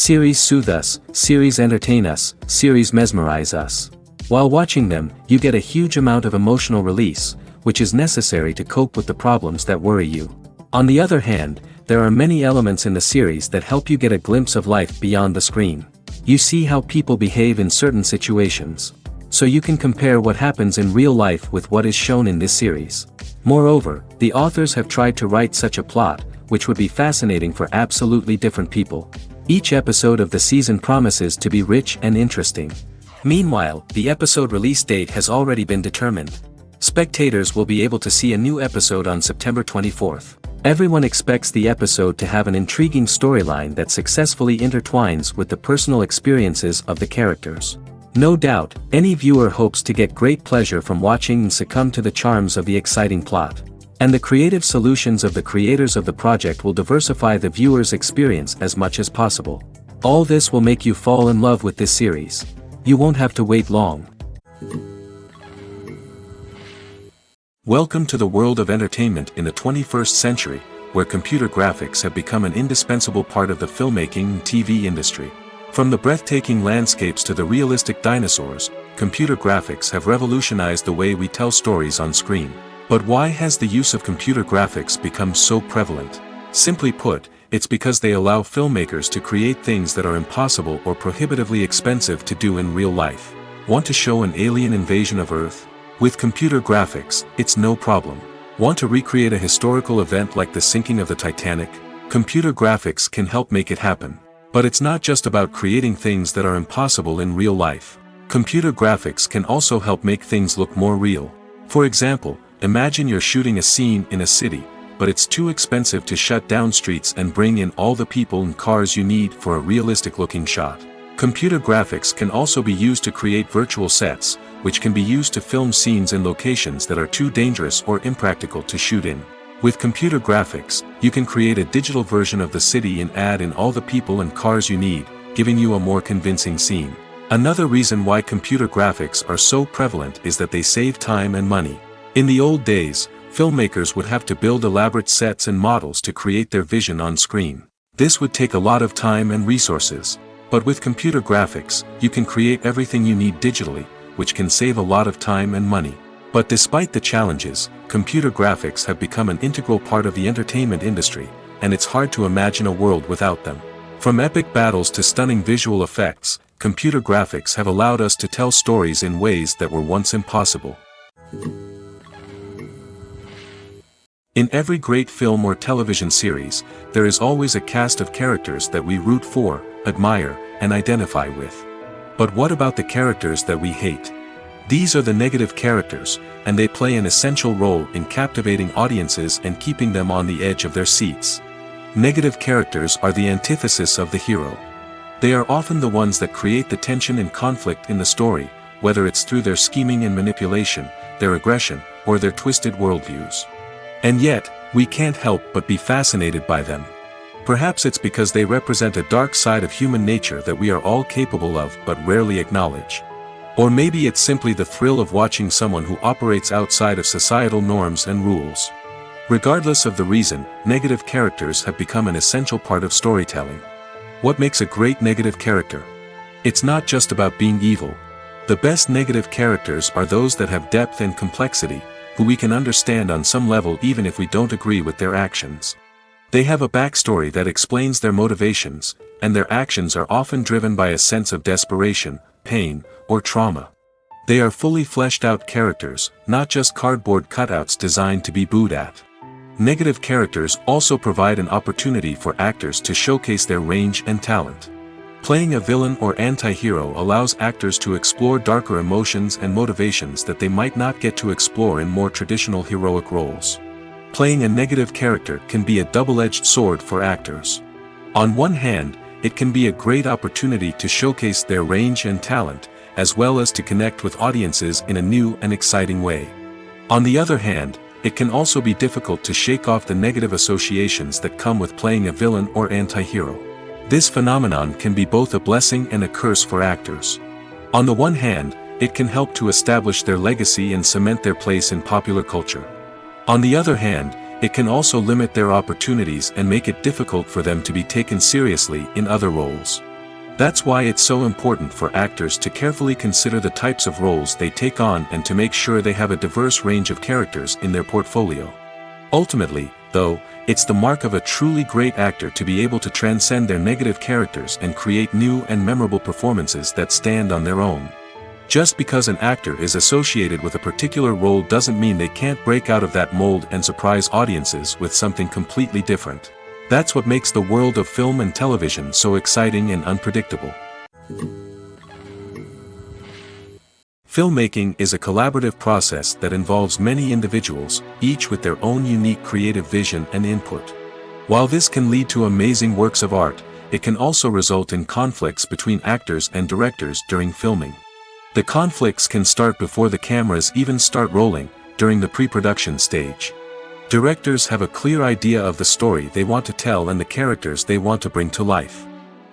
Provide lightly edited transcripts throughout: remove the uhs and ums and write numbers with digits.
Series soothe us, series entertain us, series mesmerize us. While watching them, you get a huge amount of emotional release, which is necessary to cope with the problems that worry you. On the other hand, there are many elements in the series that help you get a glimpse of life beyond the screen. You see how people behave in certain situations. So you can compare what happens in real life with what is shown in this series. Moreover, the authors have tried to write such a plot, which would be fascinating for absolutely different people. Each episode of the season promises to be rich and interesting. Meanwhile, the episode release date has already been determined. Spectators will be able to see a new episode on September 24th. Everyone expects the episode to have an intriguing storyline that successfully intertwines with the personal experiences of the characters. No doubt, any viewer hopes to get great pleasure from watching and succumb to the charms of the exciting plot. And the creative solutions of the creators of the project will diversify the viewer's experience as much as possible. All this will make you fall in love with this series. You won't have to wait long. Welcome to the world of entertainment in the 21st century, where computer graphics have become an indispensable part of the filmmaking and TV industry. From the breathtaking landscapes to the realistic dinosaurs, computer graphics have revolutionized the way we tell stories on screen. But why has the use of computer graphics become so prevalent? Simply put, it's because they allow filmmakers to create things that are impossible or prohibitively expensive to do in real life. Want to show an alien invasion of Earth? With computer graphics, it's no problem. Want to recreate a historical event like the sinking of the Titanic? Computer graphics can help make it happen. But it's not just about creating things that are impossible in real life. Computer graphics can also help make things look more real. For example, imagine you're shooting a scene in a city, but it's too expensive to shut down streets and bring in all the people and cars you need for a realistic-looking shot. Computer graphics can also be used to create virtual sets, which can be used to film scenes in locations that are too dangerous or impractical to shoot in. With computer graphics, you can create a digital version of the city and add in all the people and cars you need, giving you a more convincing scene. Another reason why computer graphics are so prevalent is that they save time and money. In the old days, filmmakers would have to build elaborate sets and models to create their vision on screen. This would take a lot of time and resources. But with computer graphics, you can create everything you need digitally, which can save a lot of time and money. But despite the challenges, computer graphics have become an integral part of the entertainment industry, and it's hard to imagine a world without them. From epic battles to stunning visual effects, computer graphics have allowed us to tell stories in ways that were once impossible. In every great film or television series, there is always a cast of characters that we root for, admire, and identify with. But what about the characters that we hate? These are the negative characters, and they play an essential role in captivating audiences and keeping them on the edge of their seats. Negative characters are the antithesis of the hero. They are often the ones that create the tension and conflict in the story, whether it's through their scheming and manipulation, their aggression, or their twisted worldviews. And yet, we can't help but be fascinated by them. Perhaps it's because they represent a dark side of human nature that we are all capable of but rarely acknowledge. Or maybe it's simply the thrill of watching someone who operates outside of societal norms and rules. Regardless of the reason, negative characters have become an essential part of storytelling. What makes a great negative character? It's not just about being evil. The best negative characters are those that have depth and complexity, who we can understand on some level even if we don't agree with their actions. They have a backstory that explains their motivations, and their actions are often driven by a sense of desperation, pain, or trauma. They are fully fleshed out characters, not just cardboard cutouts designed to be booed at. Negative characters also provide an opportunity for actors to showcase their range and talent. Playing a villain or anti-hero allows actors to explore darker emotions and motivations that they might not get to explore in more traditional heroic roles. Playing a negative character can be a double-edged sword for actors. On one hand, it can be a great opportunity to showcase their range and talent, as well as to connect with audiences in a new and exciting way. On the other hand, it can also be difficult to shake off the negative associations that come with playing a villain or anti-hero. This phenomenon can be both a blessing and a curse for actors. On the one hand, it can help to establish their legacy and cement their place in popular culture. On the other hand, it can also limit their opportunities and make it difficult for them to be taken seriously in other roles. That's why it's so important for actors to carefully consider the types of roles they take on and to make sure they have a diverse range of characters in their portfolio. Ultimately, though, it's the mark of a truly great actor to be able to transcend their negative characters and create new and memorable performances that stand on their own. Just because an actor is associated with a particular role doesn't mean they can't break out of that mold and surprise audiences with something completely different. That's what makes the world of film and television so exciting and unpredictable. Filmmaking is a collaborative process that involves many individuals, each with their own unique creative vision and input. While this can lead to amazing works of art, it can also result in conflicts between actors and directors during filming. The conflicts can start before the cameras even start rolling, during the pre-production stage. Directors have a clear idea of the story they want to tell and the characters they want to bring to life.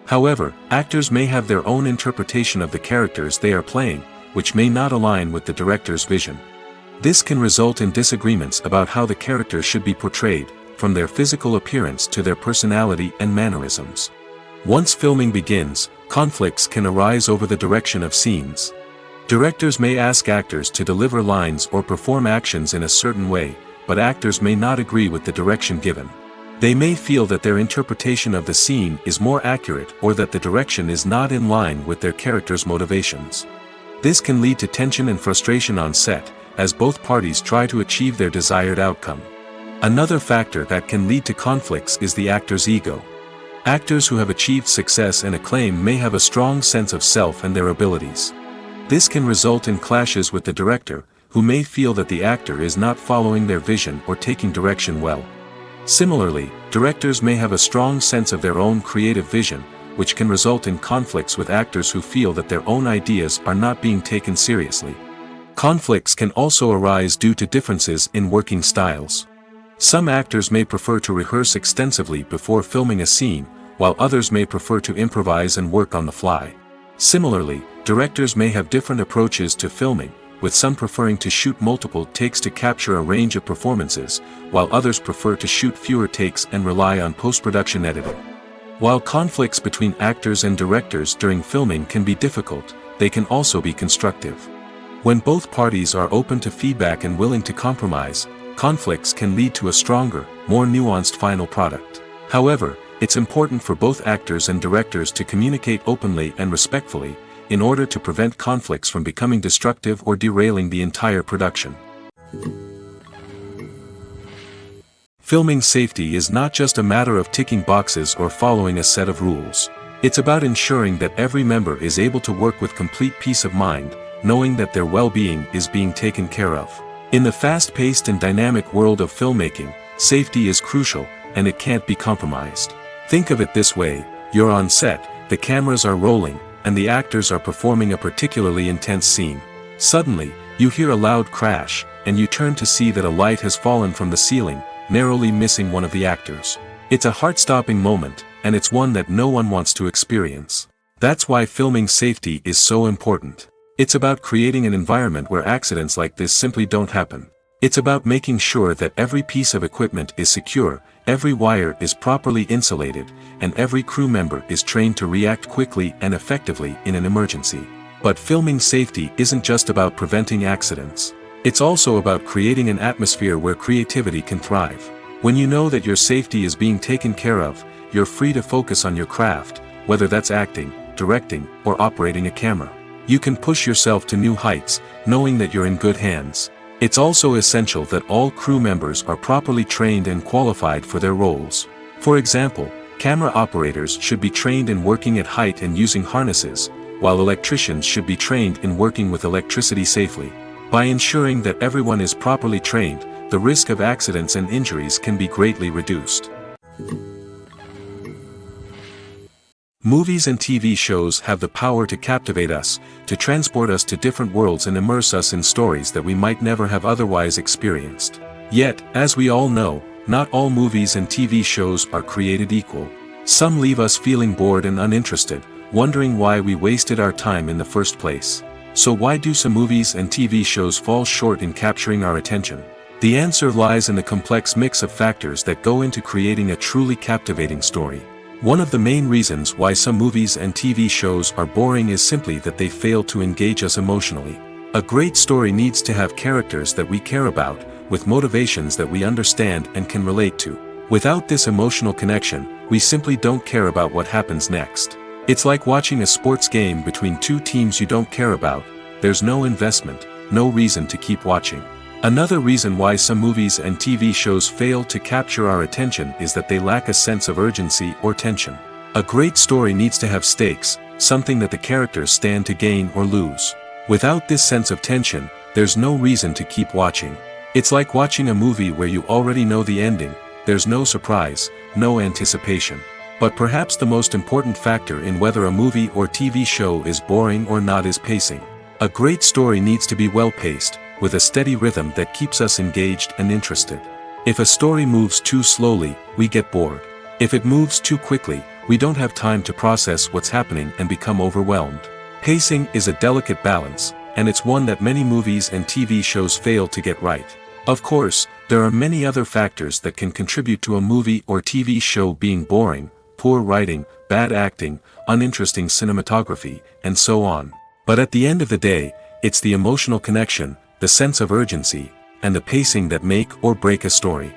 However, actors may have their own interpretation of the characters they are playing, which may not align with the director's vision. This can result in disagreements about how the characters should be portrayed, from their physical appearance to their personality and mannerisms. Once filming begins, conflicts can arise over the direction of scenes. Directors may ask actors to deliver lines or perform actions in a certain way, but actors may not agree with the direction given. They may feel that their interpretation of the scene is more accurate or that the direction is not in line with their character's motivations. This can lead to tension and frustration on set, as both parties try to achieve their desired outcome. Another factor that can lead to conflicts is the actor's ego. Actors who have achieved success and acclaim may have a strong sense of self and their abilities. This can result in clashes with the director, who may feel that the actor is not following their vision or taking direction well. Similarly, directors may have a strong sense of their own creative vision, which can result in conflicts with actors who feel that their own ideas are not being taken seriously. Conflicts can also arise due to differences in working styles. Some actors may prefer to rehearse extensively before filming a scene, while others may prefer to improvise and work on the fly. Similarly, directors may have different approaches to filming, with some preferring to shoot multiple takes to capture a range of performances, while others prefer to shoot fewer takes and rely on post-production editing. While conflicts between actors and directors during filming can be difficult, they can also be constructive. When both parties are open to feedback and willing to compromise, conflicts can lead to a stronger, more nuanced final product. However, it's important for both actors and directors to communicate openly and respectfully, in order to prevent conflicts from becoming destructive or derailing the entire production. Filming safety is not just a matter of ticking boxes or following a set of rules. It's about ensuring that every member is able to work with complete peace of mind, knowing that their well-being is being taken care of. In the fast-paced and dynamic world of filmmaking, safety is crucial, and it can't be compromised. Think of it this way: you're on set, the cameras are rolling, and the actors are performing a particularly intense scene. Suddenly, you hear a loud crash, and you turn to see that a light has fallen from the ceiling, narrowly missing one of the actors. It's a heart-stopping moment, and it's one that no one wants to experience. That's why filming safety is so important. It's about creating an environment where accidents like this simply don't happen. It's about making sure that every piece of equipment is secure, every wire is properly insulated, and every crew member is trained to react quickly and effectively in an emergency. But filming safety isn't just about preventing accidents. It's also about creating an atmosphere where creativity can thrive. When you know that your safety is being taken care of, you're free to focus on your craft, whether that's acting, directing, or operating a camera. You can push yourself to new heights, knowing that you're in good hands. It's also essential that all crew members are properly trained and qualified for their roles. For example, camera operators should be trained in working at height and using harnesses, while electricians should be trained in working with electricity safely. By ensuring that everyone is properly trained, the risk of accidents and injuries can be greatly reduced. Movies and TV shows have the power to captivate us, to transport us to different worlds and immerse us in stories that we might never have otherwise experienced. Yet, as we all know, not all movies and TV shows are created equal. Some leave us feeling bored and uninterested, wondering why we wasted our time in the first place. So why do some movies and TV shows fall short in capturing our attention? The answer lies in the complex mix of factors that go into creating a truly captivating story. One of the main reasons why some movies and TV shows are boring is simply that they fail to engage us emotionally. A great story needs to have characters that we care about, with motivations that we understand and can relate to. Without this emotional connection, we simply don't care about what happens next. It's like watching a sports game between two teams you don't care about. There's no investment, no reason to keep watching. Another reason why some movies and TV shows fail to capture our attention is that they lack a sense of urgency or tension. A great story needs to have stakes, something that the characters stand to gain or lose. Without this sense of tension, there's no reason to keep watching. It's like watching a movie where you already know the ending. There's no surprise, no anticipation. But perhaps the most important factor in whether a movie or TV show is boring or not is pacing. A great story needs to be well-paced, with a steady rhythm that keeps us engaged and interested. If a story moves too slowly, we get bored. If it moves too quickly, we don't have time to process what's happening and become overwhelmed. Pacing is a delicate balance, and it's one that many movies and TV shows fail to get right. Of course, there are many other factors that can contribute to a movie or TV show being boring: poor writing, bad acting, uninteresting cinematography, and so on. But at the end of the day, it's the emotional connection, the sense of urgency, and the pacing that make or break a story.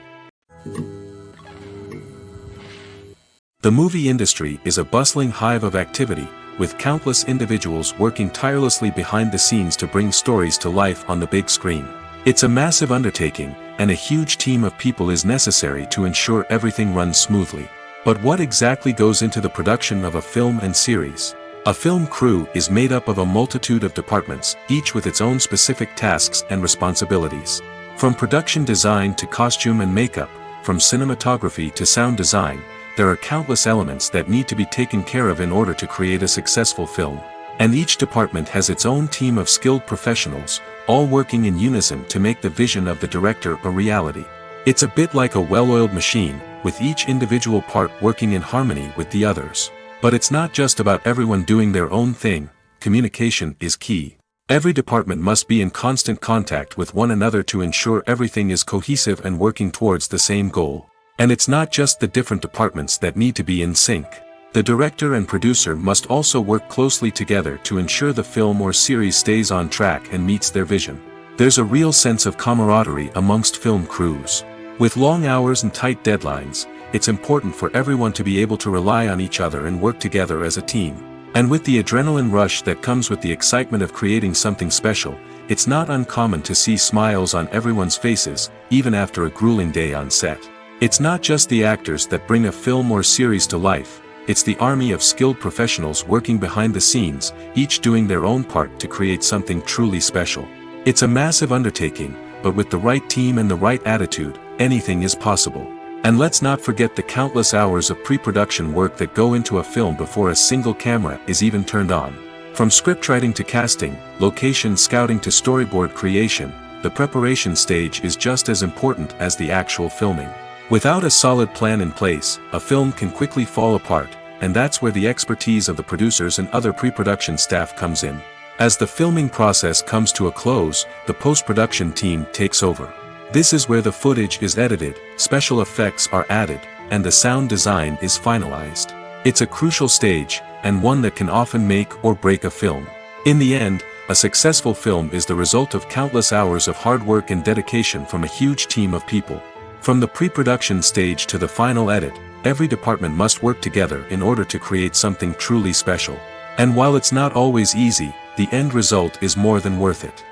The movie industry is a bustling hive of activity, with countless individuals working tirelessly behind the scenes to bring stories to life on the big screen. It's a massive undertaking, and a huge team of people is necessary to ensure everything runs smoothly. But what exactly goes into the production of a film and series? A film crew is made up of a multitude of departments, each with its own specific tasks and responsibilities. From production design to costume and makeup, from cinematography to sound design, there are countless elements that need to be taken care of in order to create a successful film. And each department has its own team of skilled professionals, all working in unison to make the vision of the director a reality. It's a bit like a well-oiled machine, with each individual part working in harmony with the others. But it's not just about everyone doing their own thing. Communication is key. Every department must be in constant contact with one another to ensure everything is cohesive and working towards the same goal. And it's not just the different departments that need to be in sync. The director and producer must also work closely together to ensure the film or series stays on track and meets their vision. There's a real sense of camaraderie amongst film crews. With long hours and tight deadlines, it's important for everyone to be able to rely on each other and work together as a team. And with the adrenaline rush that comes with the excitement of creating something special, it's not uncommon to see smiles on everyone's faces, even after a grueling day on set. It's not just the actors that bring a film or series to life. It's the army of skilled professionals working behind the scenes, each doing their own part to create something truly special. It's a massive undertaking, but with the right team and the right attitude, anything is possible. And let's not forget the countless hours of pre-production work that go into a film before a single camera is even turned on. From scriptwriting to casting, location scouting to storyboard creation, the preparation stage is just as important as the actual filming. Without a solid plan in place, a film can quickly fall apart, and that's where the expertise of the producers and other pre-production staff comes in. As the filming process comes to a close, the post-production team takes over. This is where the footage is edited, special effects are added, and the sound design is finalized. It's a crucial stage, and one that can often make or break a film. In the end, a successful film is the result of countless hours of hard work and dedication from a huge team of people. From the pre-production stage to the final edit, every department must work together in order to create something truly special. And while it's not always easy, the end result is more than worth it.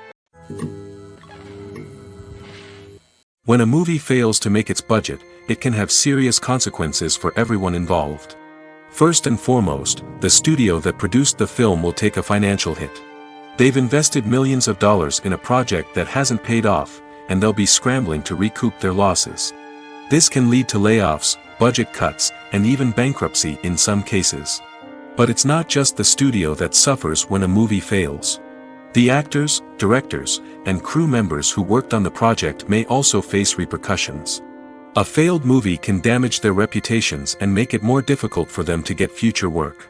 When a movie fails to make its budget, it can have serious consequences for everyone involved. First and foremost, the studio that produced the film will take a financial hit. They've invested millions of dollars in a project that hasn't paid off, and they'll be scrambling to recoup their losses. This can lead to layoffs, budget cuts, and even bankruptcy in some cases. But it's not just the studio that suffers when a movie fails. The actors, directors, and crew members who worked on the project may also face repercussions. A failed movie can damage their reputations and make it more difficult for them to get future work.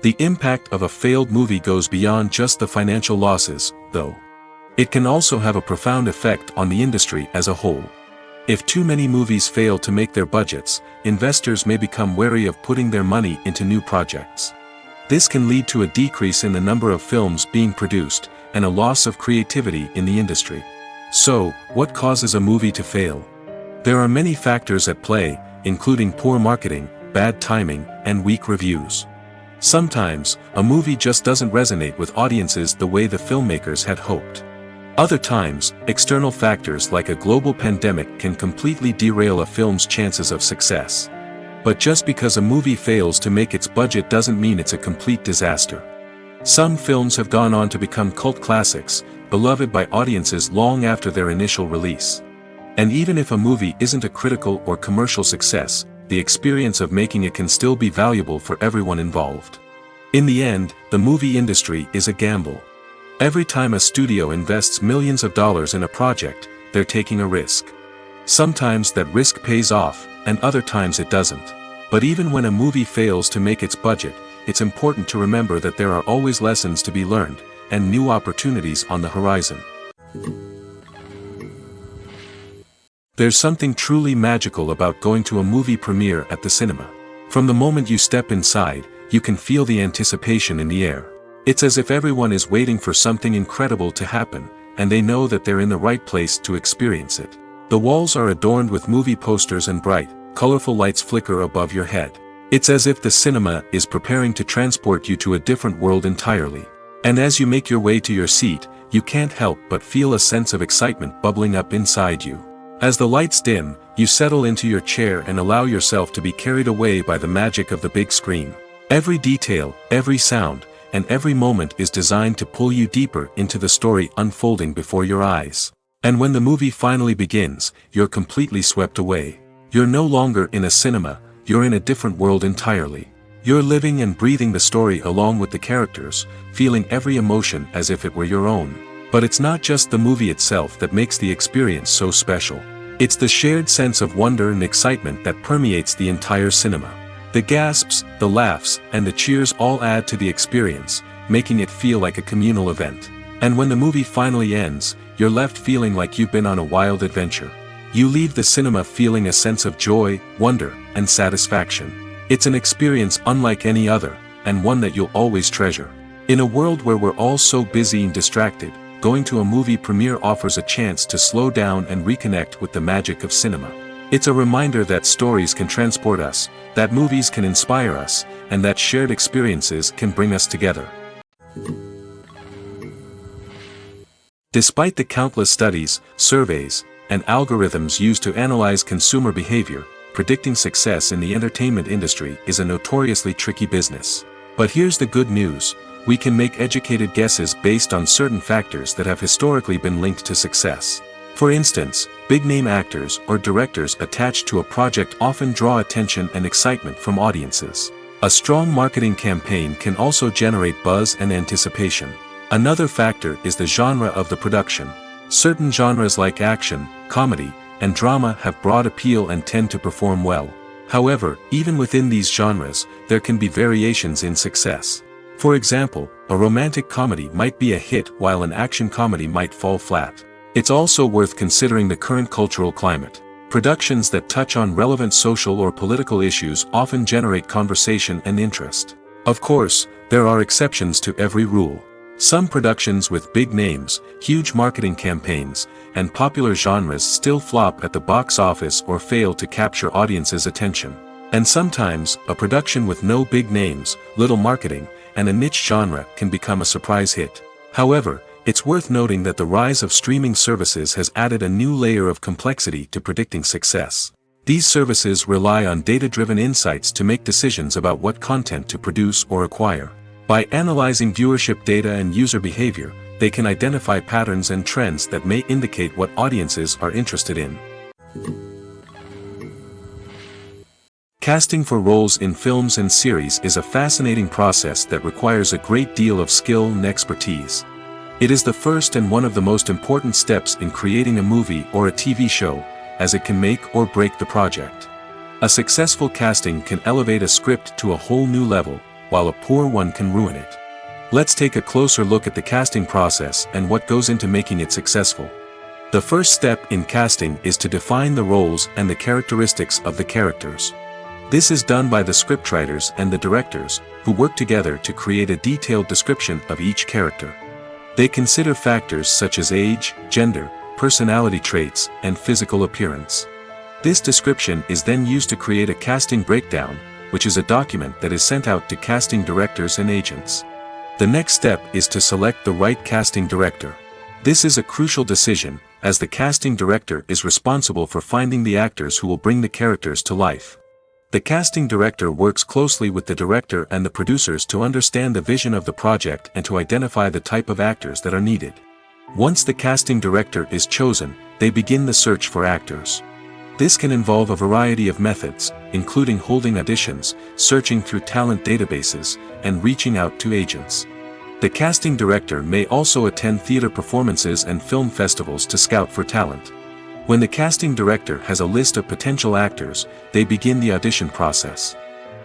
The impact of a failed movie goes beyond just the financial losses, though. It can also have a profound effect on the industry as a whole. If too many movies fail to make their budgets, investors may become wary of putting their money into new projects. This can lead to a decrease in the number of films being produced, and a loss of creativity in the industry. So, what causes a movie to fail? There are many factors at play, including poor marketing, bad timing, and weak reviews. Sometimes, a movie just doesn't resonate with audiences the way the filmmakers had hoped. Other times, external factors like a global pandemic can completely derail a film's chances of success. But just because a movie fails to make its budget doesn't mean it's a complete disaster. Some films have gone on to become cult classics, beloved by audiences long after their initial release. And even if a movie isn't a critical or commercial success, the experience of making it can still be valuable for everyone involved. In the end, the movie industry is a gamble. Every time a studio invests millions of dollars in a project, they're taking a risk. Sometimes that risk pays off, and other times it doesn't. But even when a movie fails to make its budget, it's important to remember that there are always lessons to be learned, and new opportunities on the horizon. There's something truly magical about going to a movie premiere at the cinema. From the moment you step inside, you can feel the anticipation in the air. It's as if everyone is waiting for something incredible to happen, and they know that they're in the right place to experience it. The walls are adorned with movie posters and bright, colorful lights flicker above your head. It's as if the cinema is preparing to transport you to a different world entirely. And as you make your way to your seat, you can't help but feel a sense of excitement bubbling up inside you. As the lights dim, you settle into your chair and allow yourself to be carried away by the magic of the big screen. Every detail, every sound, and every moment is designed to pull you deeper into the story unfolding before your eyes. And when the movie finally begins, you're completely swept away. You're no longer in a cinema, you're in a different world entirely. You're living and breathing the story along with the characters, feeling every emotion as if it were your own. But it's not just the movie itself that makes the experience so special. It's the shared sense of wonder and excitement that permeates the entire cinema. The gasps, the laughs, and the cheers all add to the experience, making it feel like a communal event. And when the movie finally ends, you're left feeling like you've been on a wild adventure. You leave the cinema feeling a sense of joy, wonder, and satisfaction. It's an experience unlike any other, and one that you'll always treasure. In a world where we're all so busy and distracted, going to a movie premiere offers a chance to slow down and reconnect with the magic of cinema. It's a reminder that stories can transport us, that movies can inspire us, and that shared experiences can bring us together. Despite the countless studies, surveys, and algorithms used to analyze consumer behavior, predicting success in the entertainment industry is a notoriously tricky business. But here's the good news: we can make educated guesses based on certain factors that have historically been linked to success. For instance, big-name actors or directors attached to a project often draw attention and excitement from audiences. A strong marketing campaign can also generate buzz and anticipation. Another factor is the genre of the production. Certain genres like action, comedy, and drama have broad appeal and tend to perform well. However, even within these genres, there can be variations in success. For example, a romantic comedy might be a hit while an action comedy might fall flat. It's also worth considering the current cultural climate. Productions that touch on relevant social or political issues often generate conversation and interest. Of course, there are exceptions to every rule. Some productions with big names, huge marketing campaigns, and popular genres still flop at the box office or fail to capture audiences' attention. And sometimes, a production with no big names, little marketing, and a niche genre can become a surprise hit. However, it's worth noting that the rise of streaming services has added a new layer of complexity to predicting success. These services rely on data-driven insights to make decisions about what content to produce or acquire. By analyzing viewership data and user behavior, they can identify patterns and trends that may indicate what audiences are interested in. Casting for roles in films and series is a fascinating process that requires a great deal of skill and expertise. It is the first and one of the most important steps in creating a movie or a TV show, as it can make or break the project. A successful casting can elevate a script to a whole new level, while a poor one can ruin it. Let's take a closer look at the casting process and what goes into making it successful. The first step in casting is to define the roles and the characteristics of the characters. This is done by the scriptwriters and the directors, who work together to create a detailed description of each character. They consider factors such as age, gender, personality traits, and physical appearance. This description is then used to create a casting breakdown, which is a document that is sent out to casting directors and agents. The next step is to select the right casting director. This is a crucial decision, as the casting director is responsible for finding the actors who will bring the characters to life. The casting director works closely with the director and the producers to understand the vision of the project and to identify the type of actors that are needed. Once the casting director is chosen, they begin the search for actors. This can involve a variety of methods, including holding auditions, searching through talent databases, and reaching out to agents. The casting director may also attend theater performances and film festivals to scout for talent. When the casting director has a list of potential actors, they begin the audition process.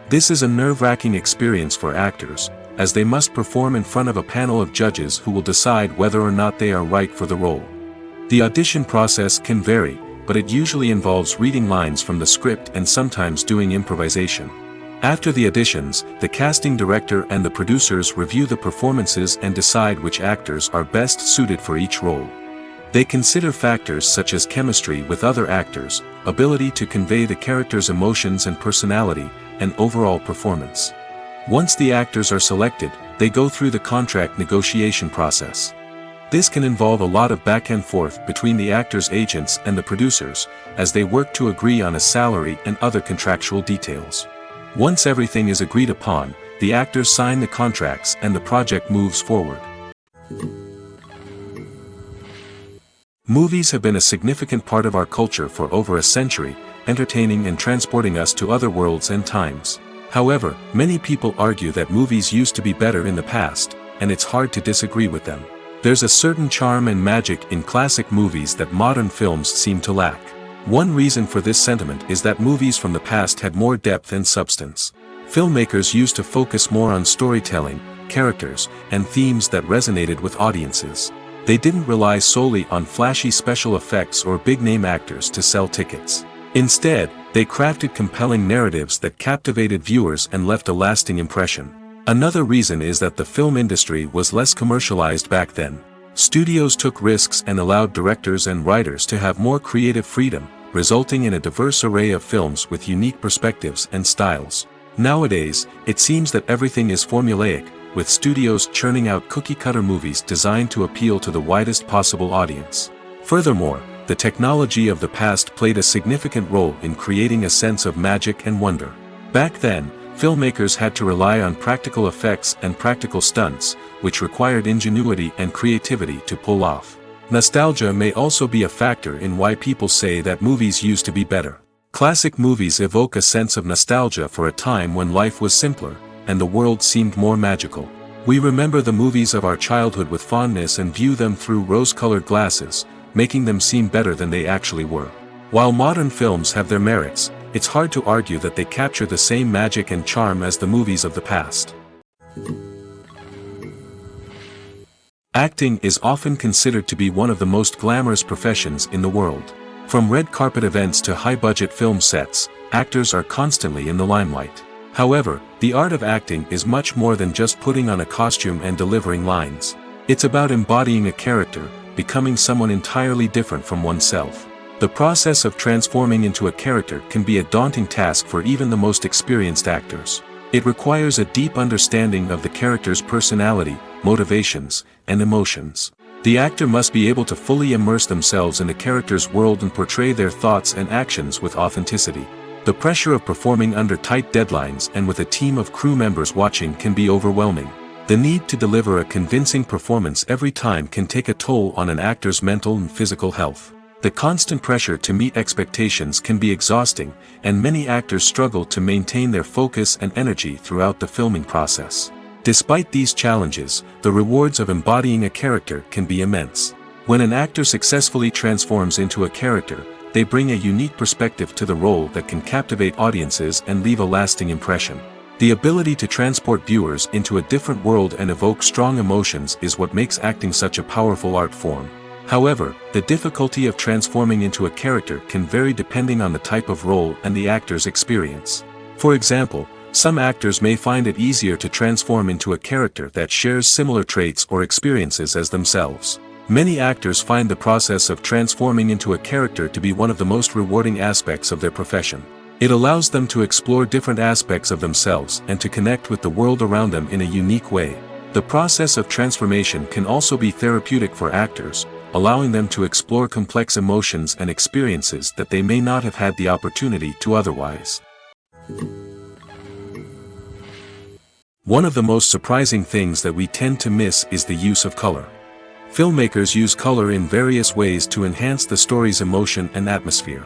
This is a nerve-wracking experience for actors, as they must perform in front of a panel of judges who will decide whether or not they are right for the role. The audition process can vary, but it usually involves reading lines from the script and sometimes doing improvisation. After the auditions, the casting director and the producers review the performances and decide which actors are best suited for each role. They consider factors such as chemistry with other actors, ability to convey the character's emotions and personality, and overall performance. Once the actors are selected, they go through the contract negotiation process. This can involve a lot of back and forth between the actors' agents and the producers, as they work to agree on a salary and other contractual details. Once everything is agreed upon, the actors sign the contracts and the project moves forward. Movies have been a significant part of our culture for over a century, entertaining and transporting us to other worlds and times. However, many people argue that movies used to be better in the past, and it's hard to disagree with them. There's a certain charm and magic in classic movies that modern films seem to lack. One reason for this sentiment is that movies from the past had more depth and substance. Filmmakers used to focus more on storytelling, characters, and themes that resonated with audiences. They didn't rely solely on flashy special effects or big-name actors to sell tickets. Instead, they crafted compelling narratives that captivated viewers and left a lasting impression. Another reason is that the film industry was less commercialized back then. Studios took risks and allowed directors and writers to have more creative freedom, resulting in a diverse array of films with unique perspectives and styles. Nowadays, it seems that everything is formulaic, with studios churning out cookie-cutter movies designed to appeal to the widest possible audience. Furthermore, the technology of the past played a significant role in creating a sense of magic and wonder. Back then, filmmakers had to rely on practical effects and practical stunts, which required ingenuity and creativity to pull off. Nostalgia may also be a factor in why people say that movies used to be better. Classic movies evoke a sense of nostalgia for a time when life was simpler, and the world seemed more magical. We remember the movies of our childhood with fondness and view them through rose-colored glasses, making them seem better than they actually were. While modern films have their merits, it's hard to argue that they capture the same magic and charm as the movies of the past. Acting is often considered to be one of the most glamorous professions in the world. From red carpet events to high-budget film sets, actors are constantly in the limelight. However, the art of acting is much more than just putting on a costume and delivering lines. It's about embodying a character, becoming someone entirely different from oneself. The process of transforming into a character can be a daunting task for even the most experienced actors. It requires a deep understanding of the character's personality, motivations, and emotions. The actor must be able to fully immerse themselves in the character's world and portray their thoughts and actions with authenticity. The pressure of performing under tight deadlines and with a team of crew members watching can be overwhelming. The need to deliver a convincing performance every time can take a toll on an actor's mental and physical health. The constant pressure to meet expectations can be exhausting, and many actors struggle to maintain their focus and energy throughout the filming process. Despite these challenges, the rewards of embodying a character can be immense. When an actor successfully transforms into a character, they bring a unique perspective to the role that can captivate audiences and leave a lasting impression. The ability to transport viewers into a different world and evoke strong emotions is what makes acting such a powerful art form. However, the difficulty of transforming into a character can vary depending on the type of role and the actor's experience. For example, some actors may find it easier to transform into a character that shares similar traits or experiences as themselves. Many actors find the process of transforming into a character to be one of the most rewarding aspects of their profession. It allows them to explore different aspects of themselves and to connect with the world around them in a unique way. The process of transformation can also be therapeutic for actors, allowing them to explore complex emotions and experiences that they may not have had the opportunity to otherwise. One of the most surprising things that we tend to miss is the use of color. Filmmakers use color in various ways to enhance the story's emotion and atmosphere.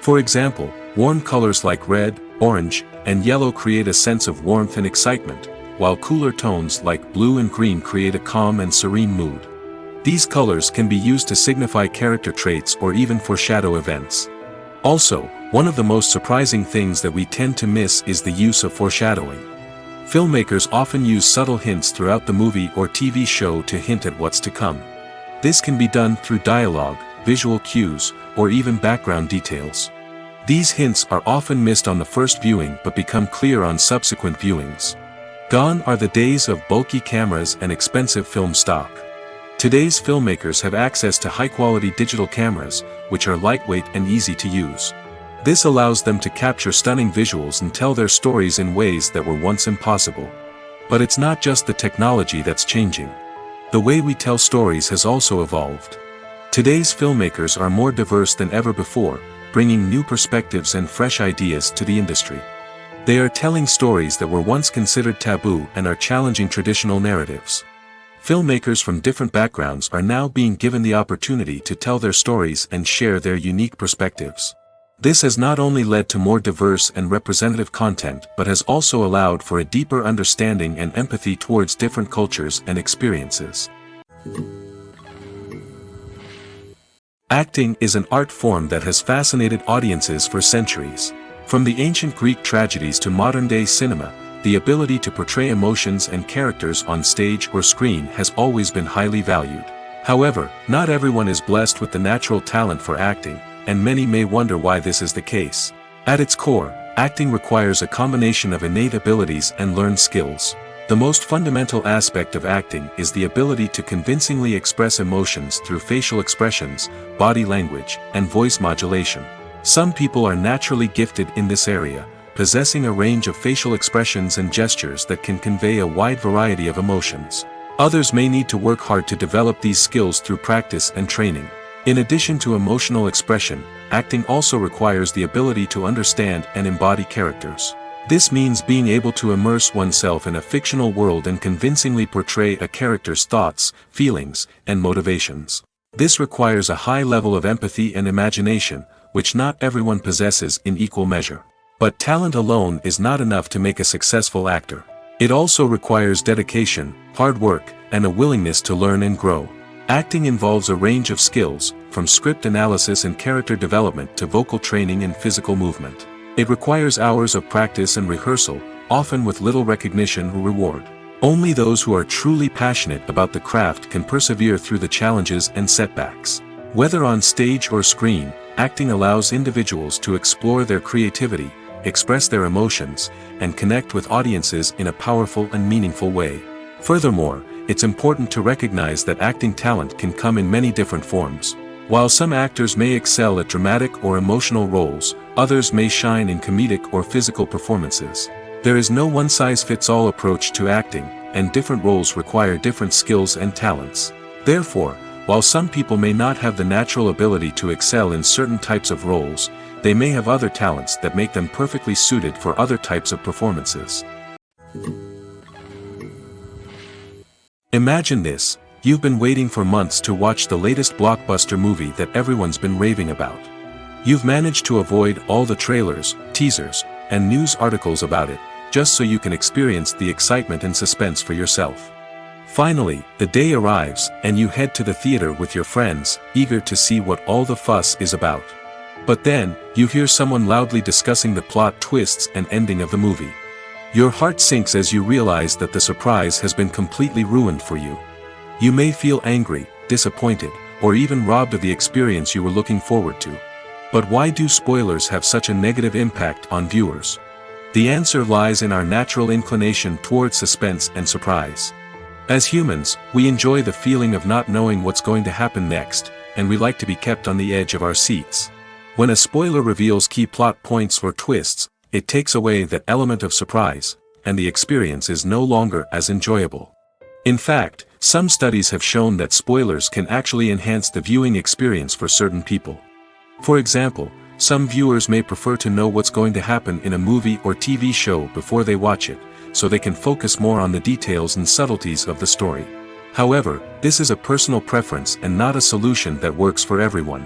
For example, warm colors like red, orange, and yellow create a sense of warmth and excitement, while cooler tones like blue and green create a calm and serene mood. These colors can be used to signify character traits or even foreshadow events. Also, one of the most surprising things that we tend to miss is the use of foreshadowing. Filmmakers often use subtle hints throughout the movie or TV show to hint at what's to come. This can be done through dialogue, visual cues, or even background details. These hints are often missed on the first viewing but become clear on subsequent viewings. Gone are the days of bulky cameras and expensive film stock. Today's filmmakers have access to high-quality digital cameras, which are lightweight and easy to use. This allows them to capture stunning visuals and tell their stories in ways that were once impossible. But it's not just the technology that's changing. The way we tell stories has also evolved. Today's filmmakers are more diverse than ever before, bringing new perspectives and fresh ideas to the industry. They are telling stories that were once considered taboo and are challenging traditional narratives. Filmmakers from different backgrounds are now being given the opportunity to tell their stories and share their unique perspectives. This has not only led to more diverse and representative content but has also allowed for a deeper understanding and empathy towards different cultures and experiences. Acting is an art form that has fascinated audiences for centuries. From the ancient Greek tragedies to modern-day cinema, the ability to portray emotions and characters on stage or screen has always been highly valued. However, not everyone is blessed with the natural talent for acting, and many may wonder why this is the case. At its core, acting requires a combination of innate abilities and learned skills. The most fundamental aspect of acting is the ability to convincingly express emotions through facial expressions, body language, and voice modulation. Some people are naturally gifted in this area, possessing a range of facial expressions and gestures that can convey a wide variety of emotions. Others may need to work hard to develop these skills through practice and training. In addition to emotional expression, acting also requires the ability to understand and embody characters. This means being able to immerse oneself in a fictional world and convincingly portray a character's thoughts, feelings, and motivations. This requires a high level of empathy and imagination, which not everyone possesses in equal measure. But talent alone is not enough to make a successful actor. It also requires dedication, hard work, and a willingness to learn and grow. Acting involves a range of skills, from script analysis and character development to vocal training and physical movement. It requires hours of practice and rehearsal, often with little recognition or reward. Only those who are truly passionate about the craft can persevere through the challenges and setbacks. Whether on stage or screen, acting allows individuals to explore their creativity, express their emotions, and connect with audiences in a powerful and meaningful way. Furthermore, it's important to recognize that acting talent can come in many different forms. While some actors may excel at dramatic or emotional roles, others may shine in comedic or physical performances. There is no one-size-fits-all approach to acting, and different roles require different skills and talents. Therefore, while some people may not have the natural ability to excel in certain types of roles, they may have other talents that make them perfectly suited for other types of performances. Imagine this: you've been waiting for months to watch the latest blockbuster movie that everyone's been raving about. You've managed to avoid all the trailers, teasers, and news articles about it, just so you can experience the excitement and suspense for yourself. Finally, the day arrives, and you head to the theater with your friends, eager to see what all the fuss is about. But then, you hear someone loudly discussing the plot twists and ending of the movie. Your heart sinks as you realize that the surprise has been completely ruined for you. You may feel angry, disappointed, or even robbed of the experience you were looking forward to. But why do spoilers have such a negative impact on viewers? The answer lies in our natural inclination towards suspense and surprise. As humans, we enjoy the feeling of not knowing what's going to happen next, and we like to be kept on the edge of our seats. When a spoiler reveals key plot points or twists, it takes away that element of surprise, and the experience is no longer as enjoyable. In fact, some studies have shown that spoilers can actually enhance the viewing experience for certain people. For example, some viewers may prefer to know what's going to happen in a movie or TV show before they watch it, so they can focus more on the details and subtleties of the story. However, this is a personal preference and not a solution that works for everyone.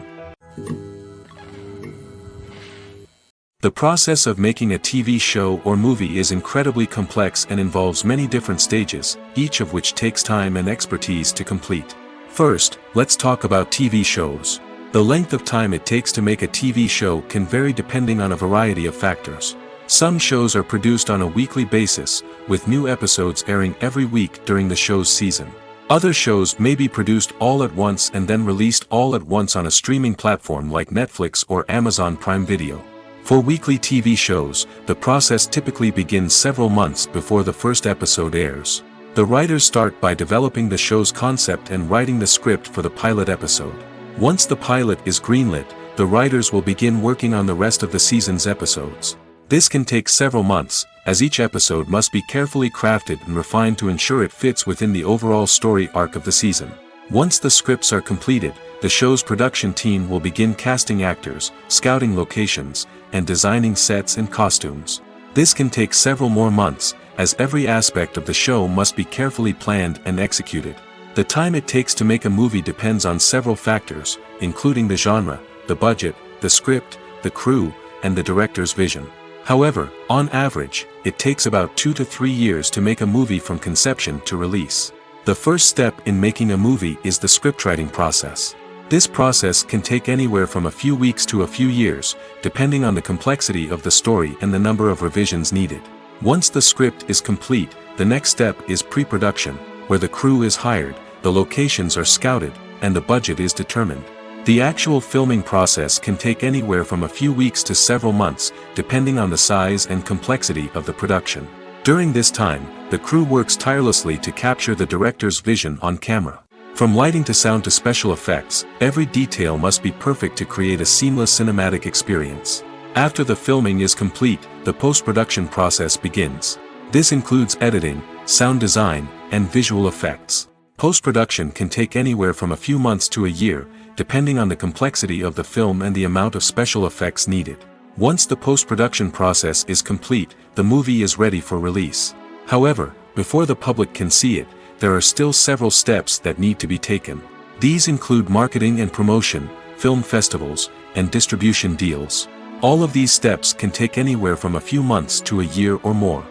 The process of making a TV show or movie is incredibly complex and involves many different stages, each of which takes time and expertise to complete. First, let's talk about TV shows. The length of time it takes to make a TV show can vary depending on a variety of factors. Some shows are produced on a weekly basis, with new episodes airing every week during the show's season. Other shows may be produced all at once and then released all at once on a streaming platform like Netflix or Amazon Prime Video. For weekly TV shows, the process typically begins several months before the first episode airs. The writers start by developing the show's concept and writing the script for the pilot episode. Once the pilot is greenlit, the writers will begin working on the rest of the season's episodes. This can take several months, as each episode must be carefully crafted and refined to ensure it fits within the overall story arc of the season. Once the scripts are completed, the show's production team will begin casting actors, scouting locations, and designing sets and costumes. This can take several more months, as every aspect of the show must be carefully planned and executed. The time it takes to make a movie depends on several factors, including the genre, the budget, the script, the crew, and the director's vision. However, on average, it takes about 2 to 3 years to make a movie from conception to release. The first step in making a movie is the scriptwriting process. This process can take anywhere from a few weeks to a few years, depending on the complexity of the story and the number of revisions needed. Once the script is complete, the next step is pre-production, where the crew is hired, the locations are scouted, and the budget is determined. The actual filming process can take anywhere from a few weeks to several months, depending on the size and complexity of the production. During this time, the crew works tirelessly to capture the director's vision on camera. From lighting to sound to special effects, every detail must be perfect to create a seamless cinematic experience. After the filming is complete, the post-production process begins. This includes editing, sound design, and visual effects. Post-production can take anywhere from a few months to a year, depending on the complexity of the film and the amount of special effects needed. Once the post-production process is complete, the movie is ready for release. However, before the public can see it, there are still several steps that need to be taken. These include marketing and promotion, film festivals, and distribution deals. All of these steps can take anywhere from a few months to a year or more.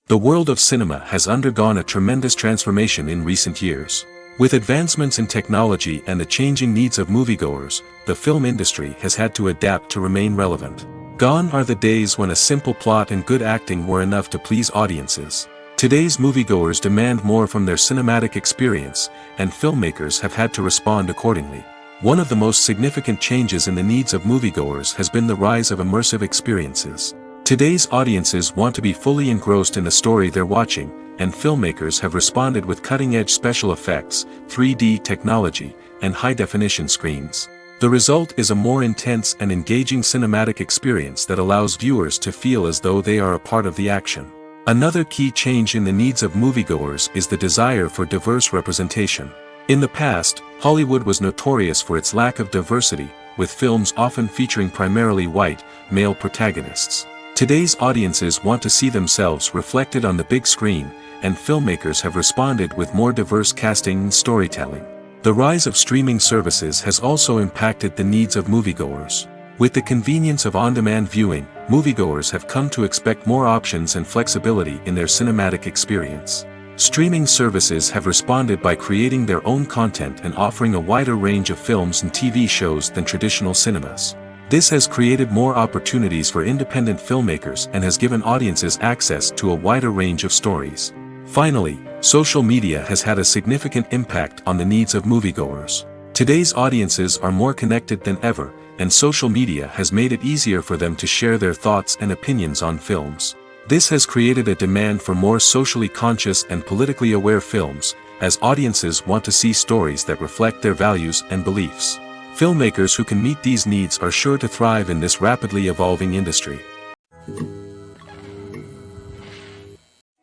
The world of cinema has undergone a tremendous transformation in recent years. With advancements in technology and the changing needs of moviegoers, the film industry has had to adapt to remain relevant. Gone are the days when a simple plot and good acting were enough to please audiences. Today's moviegoers demand more from their cinematic experience, and filmmakers have had to respond accordingly. One of the most significant changes in the needs of moviegoers has been the rise of immersive experiences. Today's audiences want to be fully engrossed in the story they're watching, and filmmakers have responded with cutting-edge special effects, 3D technology, and high-definition screens. The result is a more intense and engaging cinematic experience that allows viewers to feel as though they are a part of the action. Another key change in the needs of moviegoers is the desire for diverse representation. In the past, Hollywood was notorious for its lack of diversity, with films often featuring primarily white, male protagonists. Today's audiences want to see themselves reflected on the big screen, and filmmakers have responded with more diverse casting and storytelling. The rise of streaming services has also impacted the needs of moviegoers. With the convenience of on-demand viewing, moviegoers have come to expect more options and flexibility in their cinematic experience. Streaming services have responded by creating their own content and offering a wider range of films and TV shows than traditional cinemas. This has created more opportunities for independent filmmakers and has given audiences access to a wider range of stories. Finally, social media has had a significant impact on the needs of moviegoers. Today's audiences are more connected than ever, and social media has made it easier for them to share their thoughts and opinions on films. This has created a demand for more socially conscious and politically aware films, as audiences want to see stories that reflect their values and beliefs. Filmmakers who can meet these needs are sure to thrive in this rapidly evolving industry.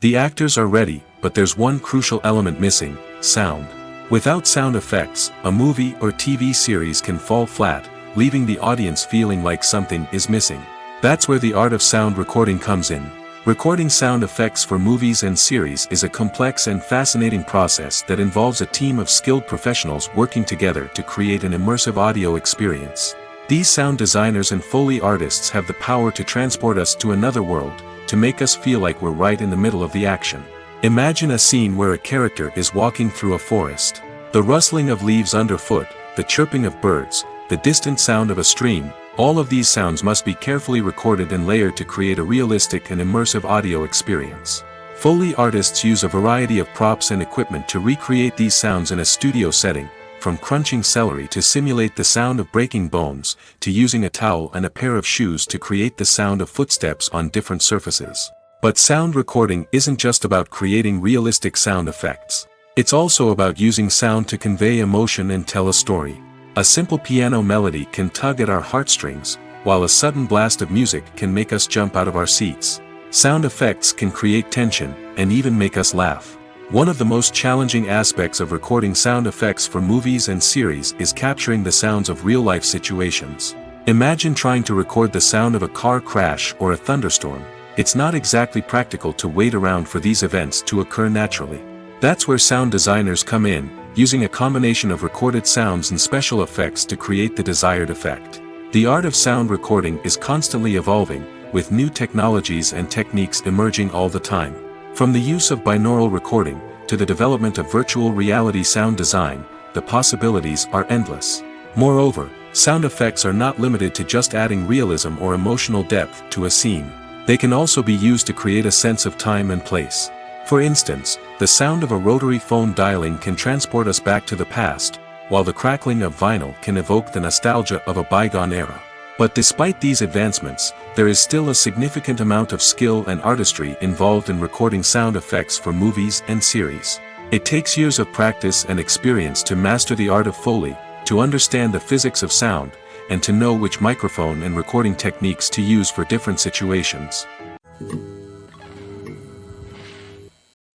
The actors are ready, but there's one crucial element missing: sound. Without sound effects, a movie or TV series can fall flat, leaving the audience feeling like something is missing. That's where the art of sound recording comes in. Recording sound effects for movies and series is a complex and fascinating process that involves a team of skilled professionals working together to create an immersive audio experience. These sound designers and Foley artists have the power to transport us to another world, to make us feel like we're right in the middle of the action. Imagine a scene where a character is walking through a forest. The rustling of leaves underfoot, the chirping of birds, the distant sound of a stream, all of these sounds must be carefully recorded and layered to create a realistic and immersive audio experience. Foley artists use a variety of props and equipment to recreate these sounds in a studio setting, from crunching celery to simulate the sound of breaking bones, to using a towel and a pair of shoes to create the sound of footsteps on different surfaces. But sound recording isn't just about creating realistic sound effects. It's also about using sound to convey emotion and tell a story. A simple piano melody can tug at our heartstrings, while a sudden blast of music can make us jump out of our seats. Sound effects can create tension, and even make us laugh. One of the most challenging aspects of recording sound effects for movies and series is capturing the sounds of real-life situations. Imagine trying to record the sound of a car crash or a thunderstorm. It's not exactly practical to wait around for these events to occur naturally. That's where sound designers come in, using a combination of recorded sounds and special effects to create the desired effect. The art of sound recording is constantly evolving, with new technologies and techniques emerging all the time. From the use of binaural recording, to the development of virtual reality sound design, the possibilities are endless. Moreover, sound effects are not limited to just adding realism or emotional depth to a scene. They can also be used to create a sense of time and place. For instance, the sound of a rotary phone dialing can transport us back to the past, while the crackling of vinyl can evoke the nostalgia of a bygone era. But despite these advancements, there is still a significant amount of skill and artistry involved in recording sound effects for movies and series. It takes years of practice and experience to master the art of Foley, to understand the physics of sound, and to know which microphone and recording techniques to use for different situations.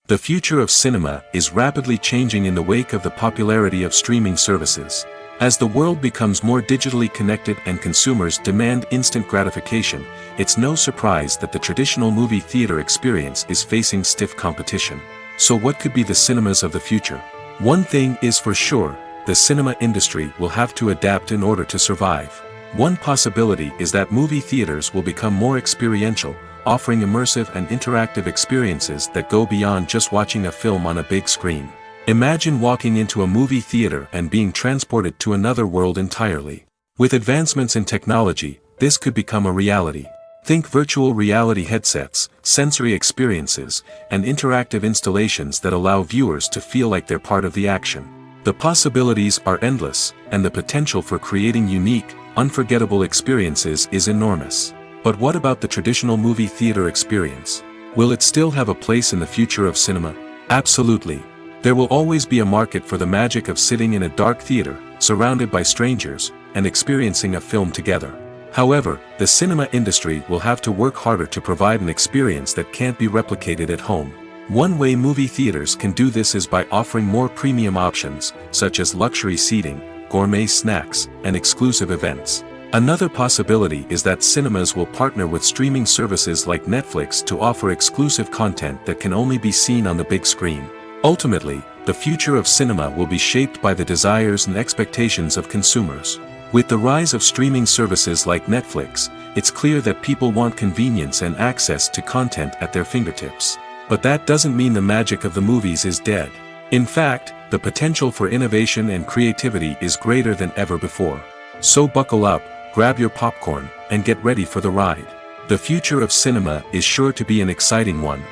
The future of cinema is rapidly changing in the wake of the popularity of streaming services. As the world becomes more digitally connected and consumers demand instant gratification, it's no surprise that the traditional movie theater experience is facing stiff competition. So what could be the cinemas of the future? One thing is for sure, the cinema industry will have to adapt in order to survive. One possibility is that movie theaters will become more experiential, offering immersive and interactive experiences that go beyond just watching a film on a big screen. Imagine walking into a movie theater and being transported to another world entirely. With advancements in technology, this could become a reality. Think virtual reality headsets, sensory experiences, and interactive installations that allow viewers to feel like they're part of the action. The possibilities are endless, and the potential for creating unique, unforgettable experiences is enormous. But what about the traditional movie theater experience? Will it still have a place in the future of cinema? Absolutely. There will always be a market for the magic of sitting in a dark theater, surrounded by strangers, and experiencing a film together. However, the cinema industry will have to work harder to provide an experience that can't be replicated at home. One way movie theaters can do this is by offering more premium options, such as luxury seating, gourmet snacks, and exclusive events. Another possibility is that cinemas will partner with streaming services like Netflix to offer exclusive content that can only be seen on the big screen. Ultimately, the future of cinema will be shaped by the desires and expectations of consumers. With the rise of streaming services like Netflix, it's clear that people want convenience and access to content at their fingertips. But that doesn't mean the magic of the movies is dead. In fact, the potential for innovation and creativity is greater than ever before. So buckle up, grab your popcorn, and get ready for the ride. The future of cinema is sure to be an exciting one.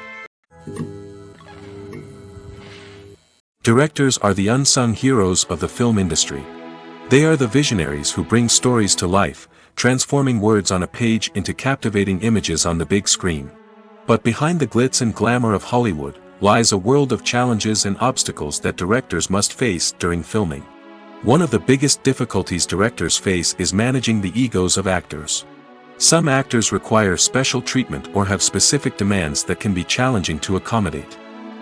Directors are the unsung heroes of the film industry. They are the visionaries who bring stories to life, transforming words on a page into captivating images on the big screen. But behind the glitz and glamour of Hollywood, lies a world of challenges and obstacles that directors must face during filming. One of the biggest difficulties directors face is managing the egos of actors. Some actors require special treatment or have specific demands that can be challenging to accommodate.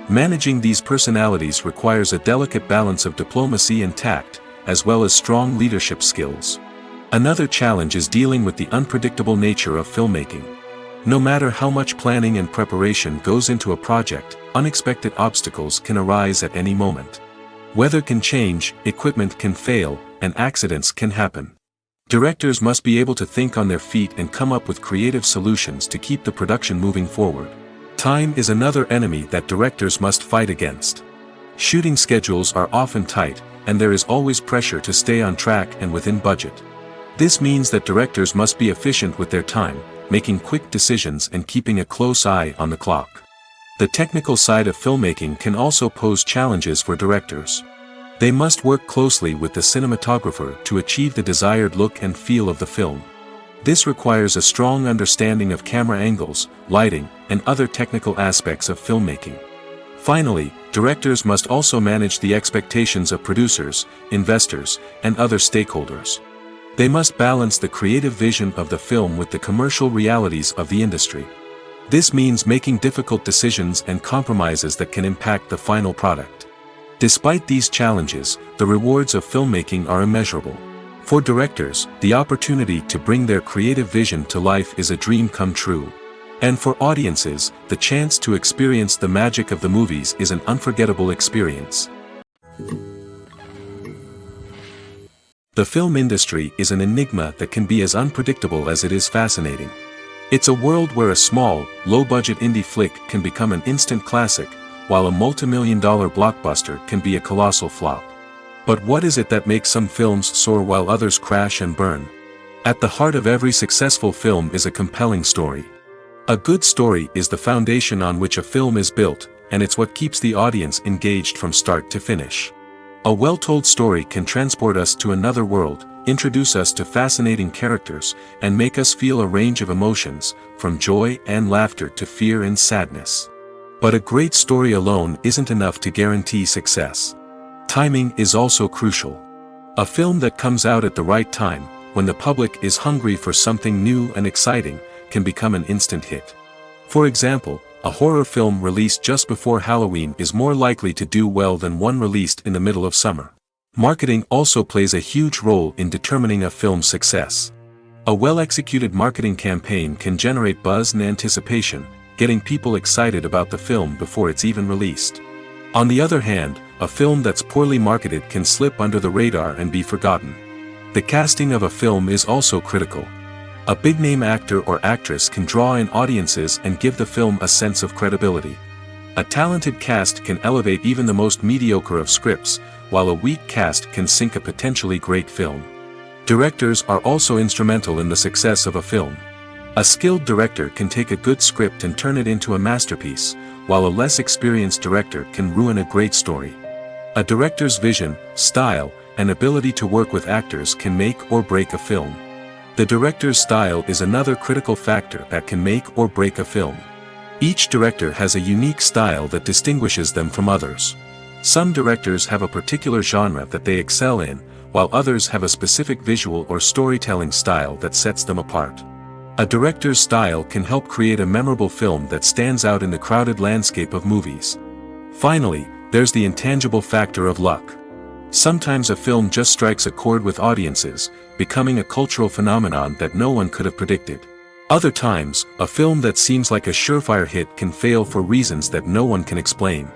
Managing these personalities requires a delicate balance of diplomacy and tact, as well as strong leadership skills. Another challenge is dealing with the unpredictable nature of filmmaking. No matter how much planning and preparation goes into a project, unexpected obstacles can arise at any moment. Weather can change, equipment can fail, and accidents can happen. Directors must be able to think on their feet and come up with creative solutions to keep the production moving forward. Time is another enemy that directors must fight against. Shooting schedules are often tight, and there is always pressure to stay on track and within budget. This means that directors must be efficient with their time, making quick decisions and keeping a close eye on the clock. The technical side of filmmaking can also pose challenges for directors. They must work closely with the cinematographer to achieve the desired look and feel of the film. This requires a strong understanding of camera angles, lighting, and other technical aspects of filmmaking. Finally, directors must also manage the expectations of producers, investors, and other stakeholders. They must balance the creative vision of the film with the commercial realities of the industry. This means making difficult decisions and compromises that can impact the final product. Despite these challenges, the rewards of filmmaking are immeasurable. For directors, the opportunity to bring their creative vision to life is a dream come true. And for audiences, the chance to experience the magic of the movies is an unforgettable experience. The film industry is an enigma that can be as unpredictable as it is fascinating. It's a world where a small, low-budget indie flick can become an instant classic, while a multi-million-dollar blockbuster can be a colossal flop. But what is it that makes some films soar while others crash and burn? At the heart of every successful film is a compelling story. A good story is the foundation on which a film is built, and it's what keeps the audience engaged from start to finish. A well-told story can transport us to another world, introduce us to fascinating characters, and make us feel a range of emotions, from joy and laughter to fear and sadness. But a great story alone isn't enough to guarantee success. Timing is also crucial. A film that comes out at the right time, when the public is hungry for something new and exciting, can become an instant hit. For example, a horror film released just before Halloween is more likely to do well than one released in the middle of summer. Marketing also plays a huge role in determining a film's success. A well-executed marketing campaign can generate buzz and anticipation, getting people excited about the film before it's even released. On the other hand, a film that's poorly marketed can slip under the radar and be forgotten. The casting of a film is also critical. A big-name actor or actress can draw in audiences and give the film a sense of credibility. A talented cast can elevate even the most mediocre of scripts, while a weak cast can sink a potentially great film. Directors are also instrumental in the success of a film. A skilled director can take a good script and turn it into a masterpiece, while a less experienced director can ruin a great story. A director's vision, style, and ability to work with actors can make or break a film. The director's style is another critical factor that can make or break a film. Each director has a unique style that distinguishes them from others. Some directors have a particular genre that they excel in, while others have a specific visual or storytelling style that sets them apart. A director's style can help create a memorable film that stands out in the crowded landscape of movies. Finally, there's the intangible factor of luck. Sometimes a film just strikes a chord with audiences, becoming a cultural phenomenon that no one could have predicted. Other times, a film that seems like a surefire hit can fail for reasons that no one can explain.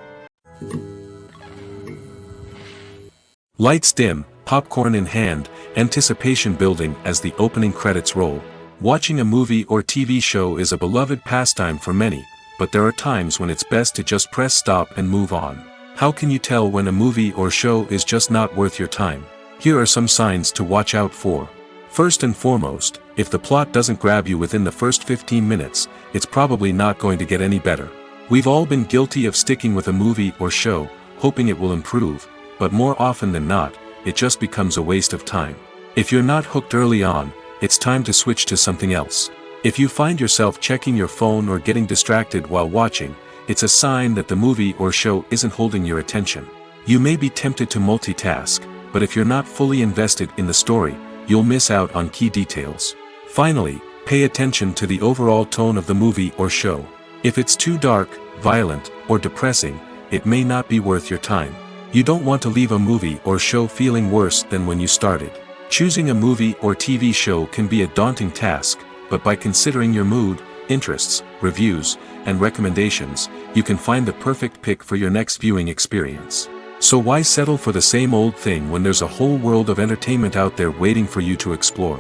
Lights dim, popcorn in hand, anticipation building as the opening credits roll. Watching a movie or TV show is a beloved pastime for many, but there are times when it's best to just press stop and move on. How can you tell when a movie or show is just not worth your time? Here are some signs to watch out for. First and foremost, if the plot doesn't grab you within the first 15 minutes, it's probably not going to get any better. We've all been guilty of sticking with a movie or show, hoping it will improve, but more often than not, it just becomes a waste of time. If you're not hooked early on, it's time to switch to something else. If you find yourself checking your phone or getting distracted while watching, it's a sign that the movie or show isn't holding your attention. You may be tempted to multitask, but if you're not fully invested in the story, you'll miss out on key details. Finally, pay attention to the overall tone of the movie or show. If it's too dark, violent, or depressing, it may not be worth your time. You don't want to leave a movie or show feeling worse than when you started. Choosing a movie or TV show can be a daunting task, but by considering your mood, interests, reviews, and recommendations, you can find the perfect pick for your next viewing experience. So why settle for the same old thing when there's a whole world of entertainment out there waiting for you to explore?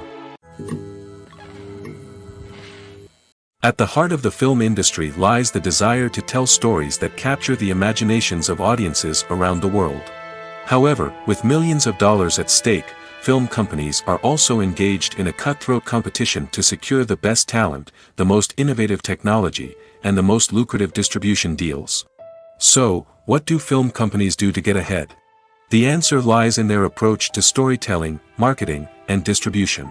At the heart of the film industry lies the desire to tell stories that capture the imaginations of audiences around the world. However, with millions of dollars at stake, film companies are also engaged in a cutthroat competition to secure the best talent, the most innovative technology, and the most lucrative distribution deals. So, what do film companies do to get ahead? The answer lies in their approach to storytelling, marketing, and distribution.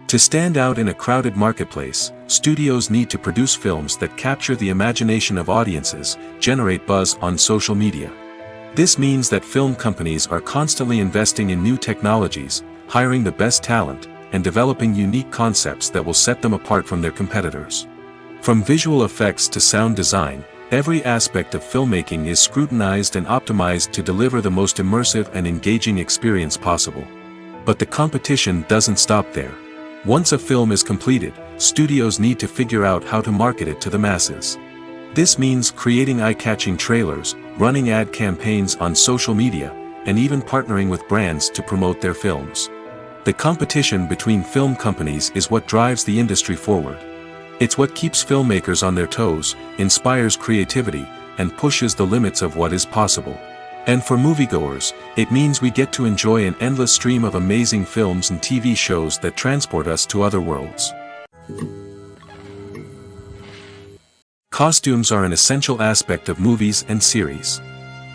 To stand out in a crowded marketplace, studios need to produce films that capture the imagination of audiences, generate buzz on social media. This means that film companies are constantly investing in new technologies, hiring the best talent, and developing unique concepts that will set them apart from their competitors. From visual effects to sound design, every aspect of filmmaking is scrutinized and optimized to deliver the most immersive and engaging experience possible. But the competition doesn't stop there. Once a film is completed, studios need to figure out how to market it to the masses. This means creating eye-catching trailers, running ad campaigns on social media, and even partnering with brands to promote their films. The competition between film companies is what drives the industry forward. It's what keeps filmmakers on their toes, inspires creativity, and pushes the limits of what is possible. And for moviegoers, it means we get to enjoy an endless stream of amazing films and TV shows that transport us to other worlds. Costumes are an essential aspect of movies and series.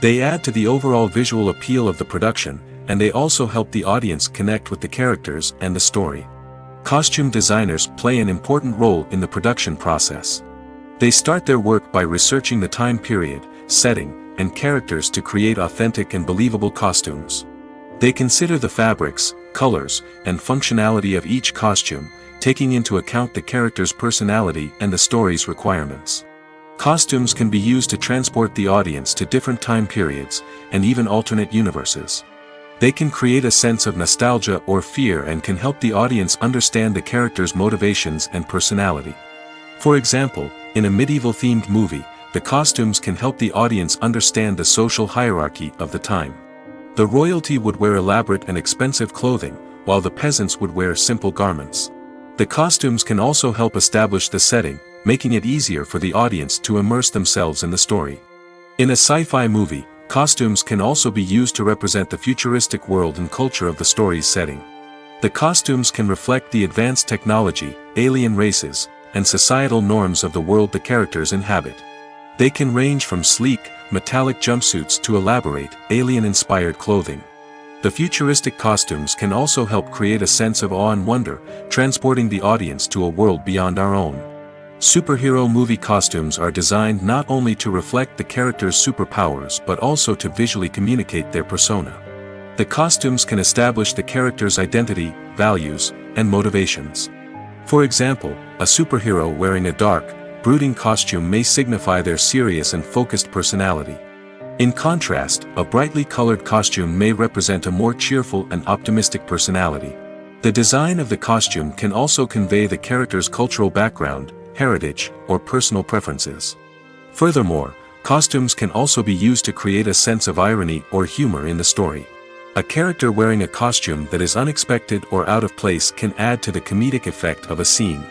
They add to the overall visual appeal of the production, and they also help the audience connect with the characters and the story. Costume designers play an important role in the production process. They start their work by researching the time period, setting, and characters to create authentic and believable costumes. They consider the fabrics, colors, and functionality of each costume, taking into account the character's personality and the story's requirements. Costumes can be used to transport the audience to different time periods, and even alternate universes. They can create a sense of nostalgia or fear and can help the audience understand the character's motivations and personality. For example, in a medieval-themed movie, the costumes can help the audience understand the social hierarchy of the time. The royalty would wear elaborate and expensive clothing, while the peasants would wear simple garments. The costumes can also help establish the setting, making it easier for the audience to immerse themselves in the story. In a sci-fi movie, costumes can also be used to represent the futuristic world and culture of the story's setting. The costumes can reflect the advanced technology, alien races, and societal norms of the world the characters inhabit. They can range from sleek, metallic jumpsuits to elaborate, alien-inspired clothing. The futuristic costumes can also help create a sense of awe and wonder, transporting the audience to a world beyond our own. Superhero movie costumes are designed not only to reflect the character's superpowers but also to visually communicate their persona. The costumes can establish the character's identity, values, and motivations. For example, a superhero wearing a dark, brooding costume may signify their serious and focused personality. In contrast, a brightly colored costume may represent a more cheerful and optimistic personality. The design of the costume can also convey the character's cultural background, heritage, or personal preferences. Furthermore, costumes can also be used to create a sense of irony or humor in the story. A character wearing a costume that is unexpected or out of place can add to the comedic effect of a scene.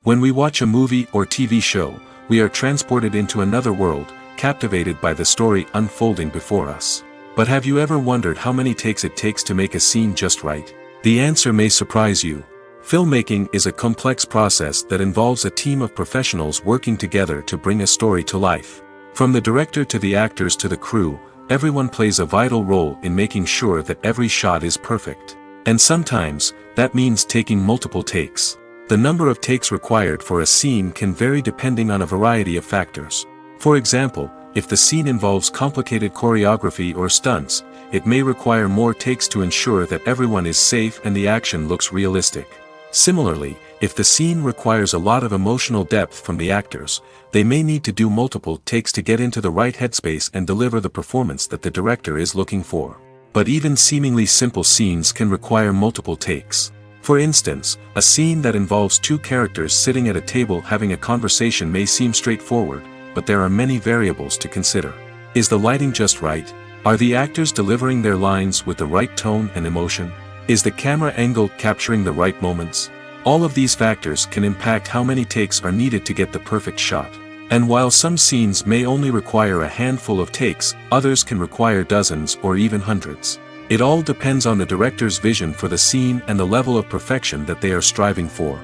When we watch a movie or TV show, we are transported into another world, captivated by the story unfolding before us. But have you ever wondered how many takes it takes to make a scene just right? The answer may surprise you. Filmmaking is a complex process that involves a team of professionals working together to bring a story to life. From the director to the actors to the crew, everyone plays a vital role in making sure that every shot is perfect. And sometimes, that means taking multiple takes. The number of takes required for a scene can vary depending on a variety of factors. For example, if the scene involves complicated choreography or stunts, it may require more takes to ensure that everyone is safe and the action looks realistic. Similarly, if the scene requires a lot of emotional depth from the actors, they may need to do multiple takes to get into the right headspace and deliver the performance that the director is looking for. But even seemingly simple scenes can require multiple takes. For instance, a scene that involves two characters sitting at a table having a conversation may seem straightforward, but there are many variables to consider. Is the lighting just right? Are the actors delivering their lines with the right tone and emotion? Is the camera angle capturing the right moments? All of these factors can impact how many takes are needed to get the perfect shot. And while some scenes may only require a handful of takes, others can require dozens or even hundreds. It all depends on the director's vision for the scene and the level of perfection that they are striving for.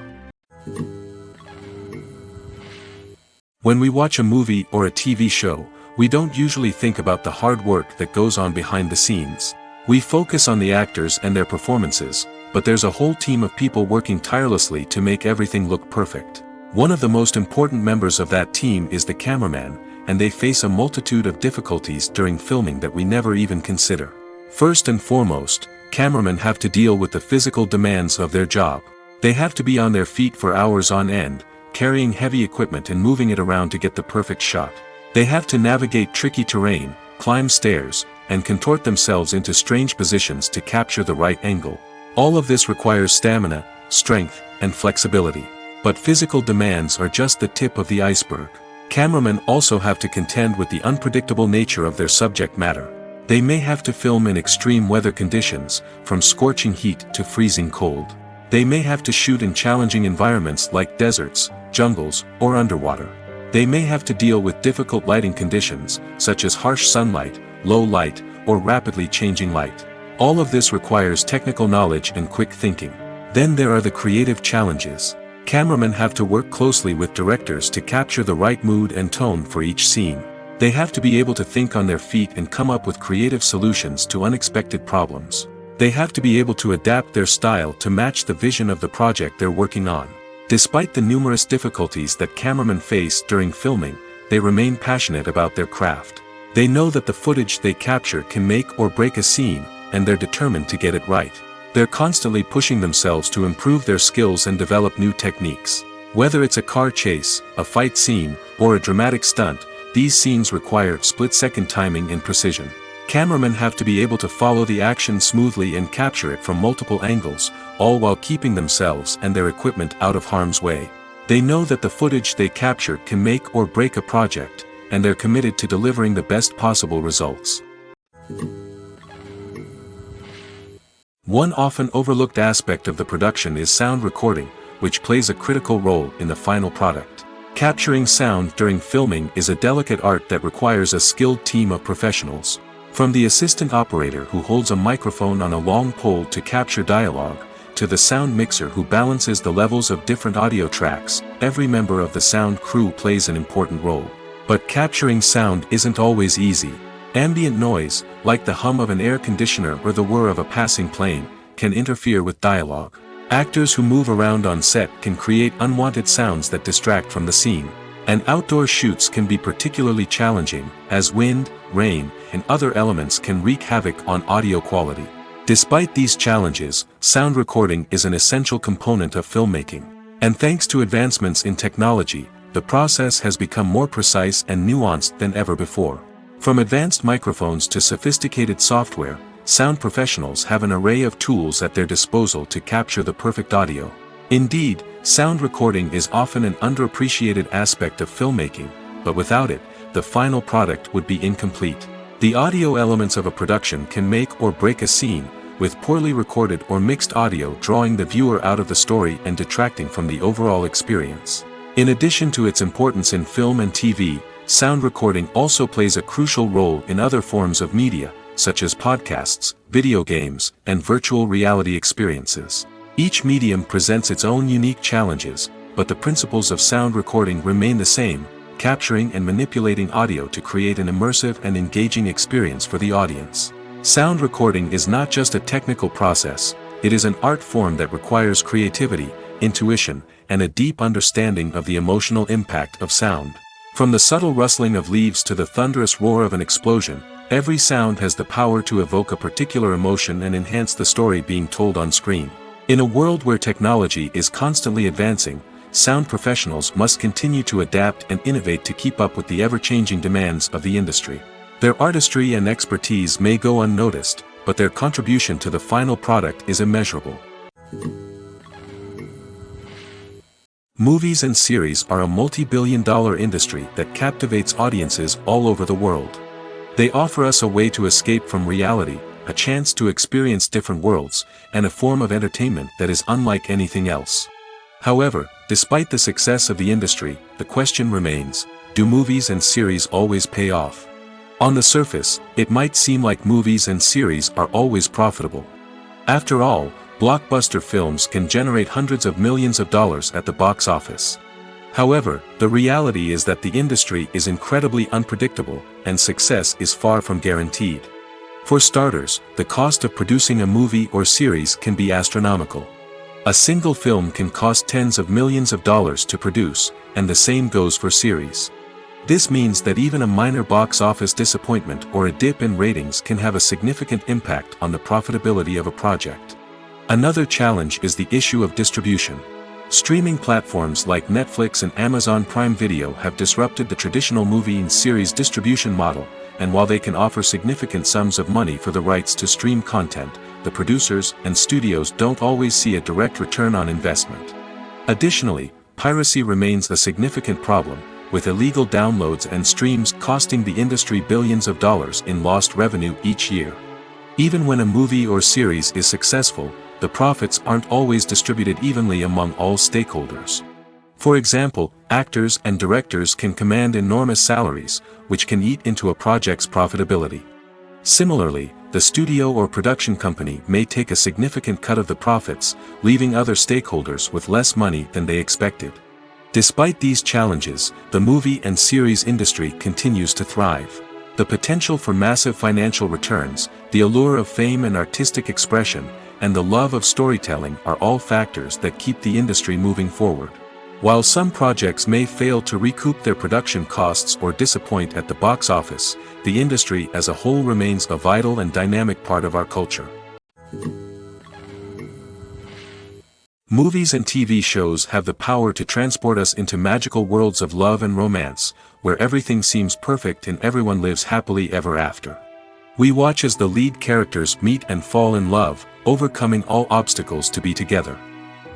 When we watch a movie or a TV show, we don't usually think about the hard work that goes on behind the scenes. We focus on the actors and their performances, but there's a whole team of people working tirelessly to make everything look perfect. One of the most important members of that team is the cameraman, and they face a multitude of difficulties during filming that we never even consider. First and foremost, cameramen have to deal with the physical demands of their job. They have to be on their feet for hours on end, carrying heavy equipment and moving it around to get the perfect shot. They have to navigate tricky terrain, climb stairs, and contort themselves into strange positions to capture the right angle. All of this requires stamina, strength, and flexibility. But physical demands are just the tip of the iceberg. Cameramen also have to contend with the unpredictable nature of their subject matter. They may have to film in extreme weather conditions, from scorching heat to freezing cold. They may have to shoot in challenging environments like deserts, jungles, or underwater. They may have to deal with difficult lighting conditions, such as harsh sunlight, low light, or rapidly changing light. All of this requires technical knowledge and quick thinking. Then there are the creative challenges. Cameramen have to work closely with directors to capture the right mood and tone for each scene. They have to be able to think on their feet and come up with creative solutions to unexpected problems. They have to be able to adapt their style to match the vision of the project they're working on. Despite the numerous difficulties that cameramen face during filming, they remain passionate about their craft. They know that the footage they capture can make or break a scene, and they're determined to get it right. They're constantly pushing themselves to improve their skills and develop new techniques. Whether it's a car chase, a fight scene, or a dramatic stunt, these scenes require split-second timing and precision. Cameramen have to be able to follow the action smoothly and capture it from multiple angles, all while keeping themselves and their equipment out of harm's way. They know that the footage they capture can make or break a project, and they're committed to delivering the best possible results. One often overlooked aspect of the production is sound recording, which plays a critical role in the final product. Capturing sound during filming is a delicate art that requires a skilled team of professionals. From the assistant operator who holds a microphone on a long pole to capture dialogue, to the sound mixer who balances the levels of different audio tracks, every member of the sound crew plays an important role. But capturing sound isn't always easy. Ambient noise, like the hum of an air conditioner or the whir of a passing plane, can interfere with dialogue. Actors who move around on set can create unwanted sounds that distract from the scene. And outdoor shoots can be particularly challenging, as wind, rain, and other elements can wreak havoc on audio quality. Despite these challenges, sound recording is an essential component of filmmaking. And thanks to advancements in technology, the process has become more precise and nuanced than ever before. From advanced microphones to sophisticated software, sound professionals have an array of tools at their disposal to capture the perfect audio. Indeed, sound recording is often an underappreciated aspect of filmmaking, but without it, the final product would be incomplete. The audio elements of a production can make or break a scene, with poorly recorded or mixed audio drawing the viewer out of the story and detracting from the overall experience. In addition to its importance in film and TV, sound recording also plays a crucial role in other forms of media, such as podcasts, video games, and virtual reality experiences. Each medium presents its own unique challenges, but the principles of sound recording remain the same: capturing and manipulating audio to create an immersive and engaging experience for the audience. Sound recording is not just a technical process, it is an art form that requires creativity, intuition, and a deep understanding of the emotional impact of sound. From the subtle rustling of leaves to the thunderous roar of an explosion, every sound has the power to evoke a particular emotion and enhance the story being told on screen. In a world where technology is constantly advancing, sound professionals must continue to adapt and innovate to keep up with the ever-changing demands of the industry. Their artistry and expertise may go unnoticed, but their contribution to the final product is immeasurable. Movies and series are a multi-billion-dollar industry that captivates audiences all over the world. They offer us a way to escape from reality, a chance to experience different worlds, and a form of entertainment that is unlike anything else. However, despite the success of the industry, the question remains, do movies and series always pay off? On the surface, it might seem like movies and series are always profitable. After all, blockbuster films can generate hundreds of millions of dollars at the box office. However, the reality is that the industry is incredibly unpredictable, and success is far from guaranteed. For starters, the cost of producing a movie or series can be astronomical. A single film can cost tens of millions of dollars to produce, and the same goes for series. This means that even a minor box office disappointment or a dip in ratings can have a significant impact on the profitability of a project. Another challenge is the issue of distribution. Streaming platforms like Netflix and Amazon Prime Video have disrupted the traditional movie and series distribution model, and while they can offer significant sums of money for the rights to stream content, the producers and studios don't always see a direct return on investment. Additionally, piracy remains a significant problem, with illegal downloads and streams costing the industry billions of dollars in lost revenue each year. Even when a movie or series is successful, the profits aren't always distributed evenly among all stakeholders. For example, actors and directors can command enormous salaries, which can eat into a project's profitability. Similarly, the studio or production company may take a significant cut of the profits, leaving other stakeholders with less money than they expected. Despite these challenges, the movie and series industry continues to thrive. The potential for massive financial returns, the allure of fame and artistic expression, and the love of storytelling are all factors that keep the industry moving forward. While some projects may fail to recoup their production costs or disappoint at the box office, the industry as a whole remains a vital and dynamic part of our culture. Movies and TV shows have the power to transport us into magical worlds of love and romance, where everything seems perfect and everyone lives happily ever after. We watch as the lead characters meet and fall in love, overcoming all obstacles to be together.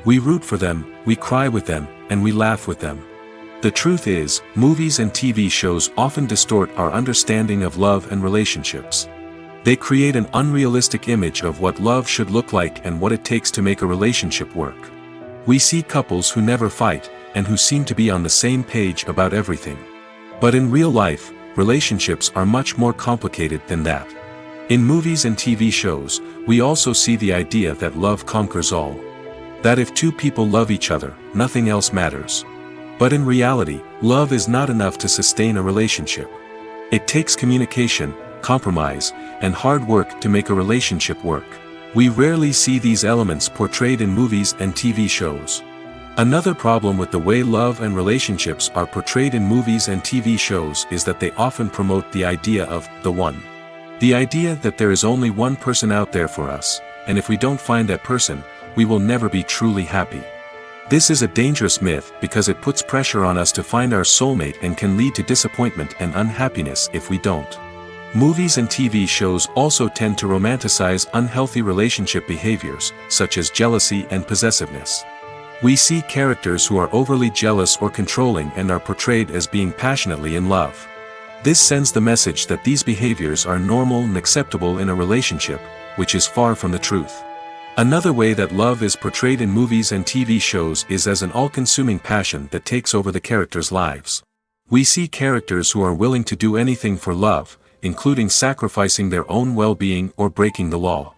We root for them, we cry with them, and we laugh with them. The truth is, movies and TV shows often distort our understanding of love and relationships. They create an unrealistic image of what love should look like and what it takes to make a relationship work. We see couples who never fight, and who seem to be on the same page about everything. But in real life, relationships are much more complicated than that. In movies and TV shows, we also see the idea that love conquers all. That if two people love each other, nothing else matters. But in reality, love is not enough to sustain a relationship. It takes communication, compromise, and hard work to make a relationship work. We rarely see these elements portrayed in movies and TV shows. Another problem with the way love and relationships are portrayed in movies and TV shows is that they often promote the idea of the one. The idea that there is only one person out there for us, and if we don't find that person, we will never be truly happy. This is a dangerous myth because it puts pressure on us to find our soulmate and can lead to disappointment and unhappiness if we don't. Movies and TV shows also tend to romanticize unhealthy relationship behaviors, such as jealousy and possessiveness. We see characters who are overly jealous or controlling and are portrayed as being passionately in love. This sends the message that these behaviors are normal and acceptable in a relationship, which is far from the truth. Another way that love is portrayed in movies and TV shows is as an all-consuming passion that takes over the characters' lives. We see characters who are willing to do anything for love, including sacrificing their own well-being or breaking the law.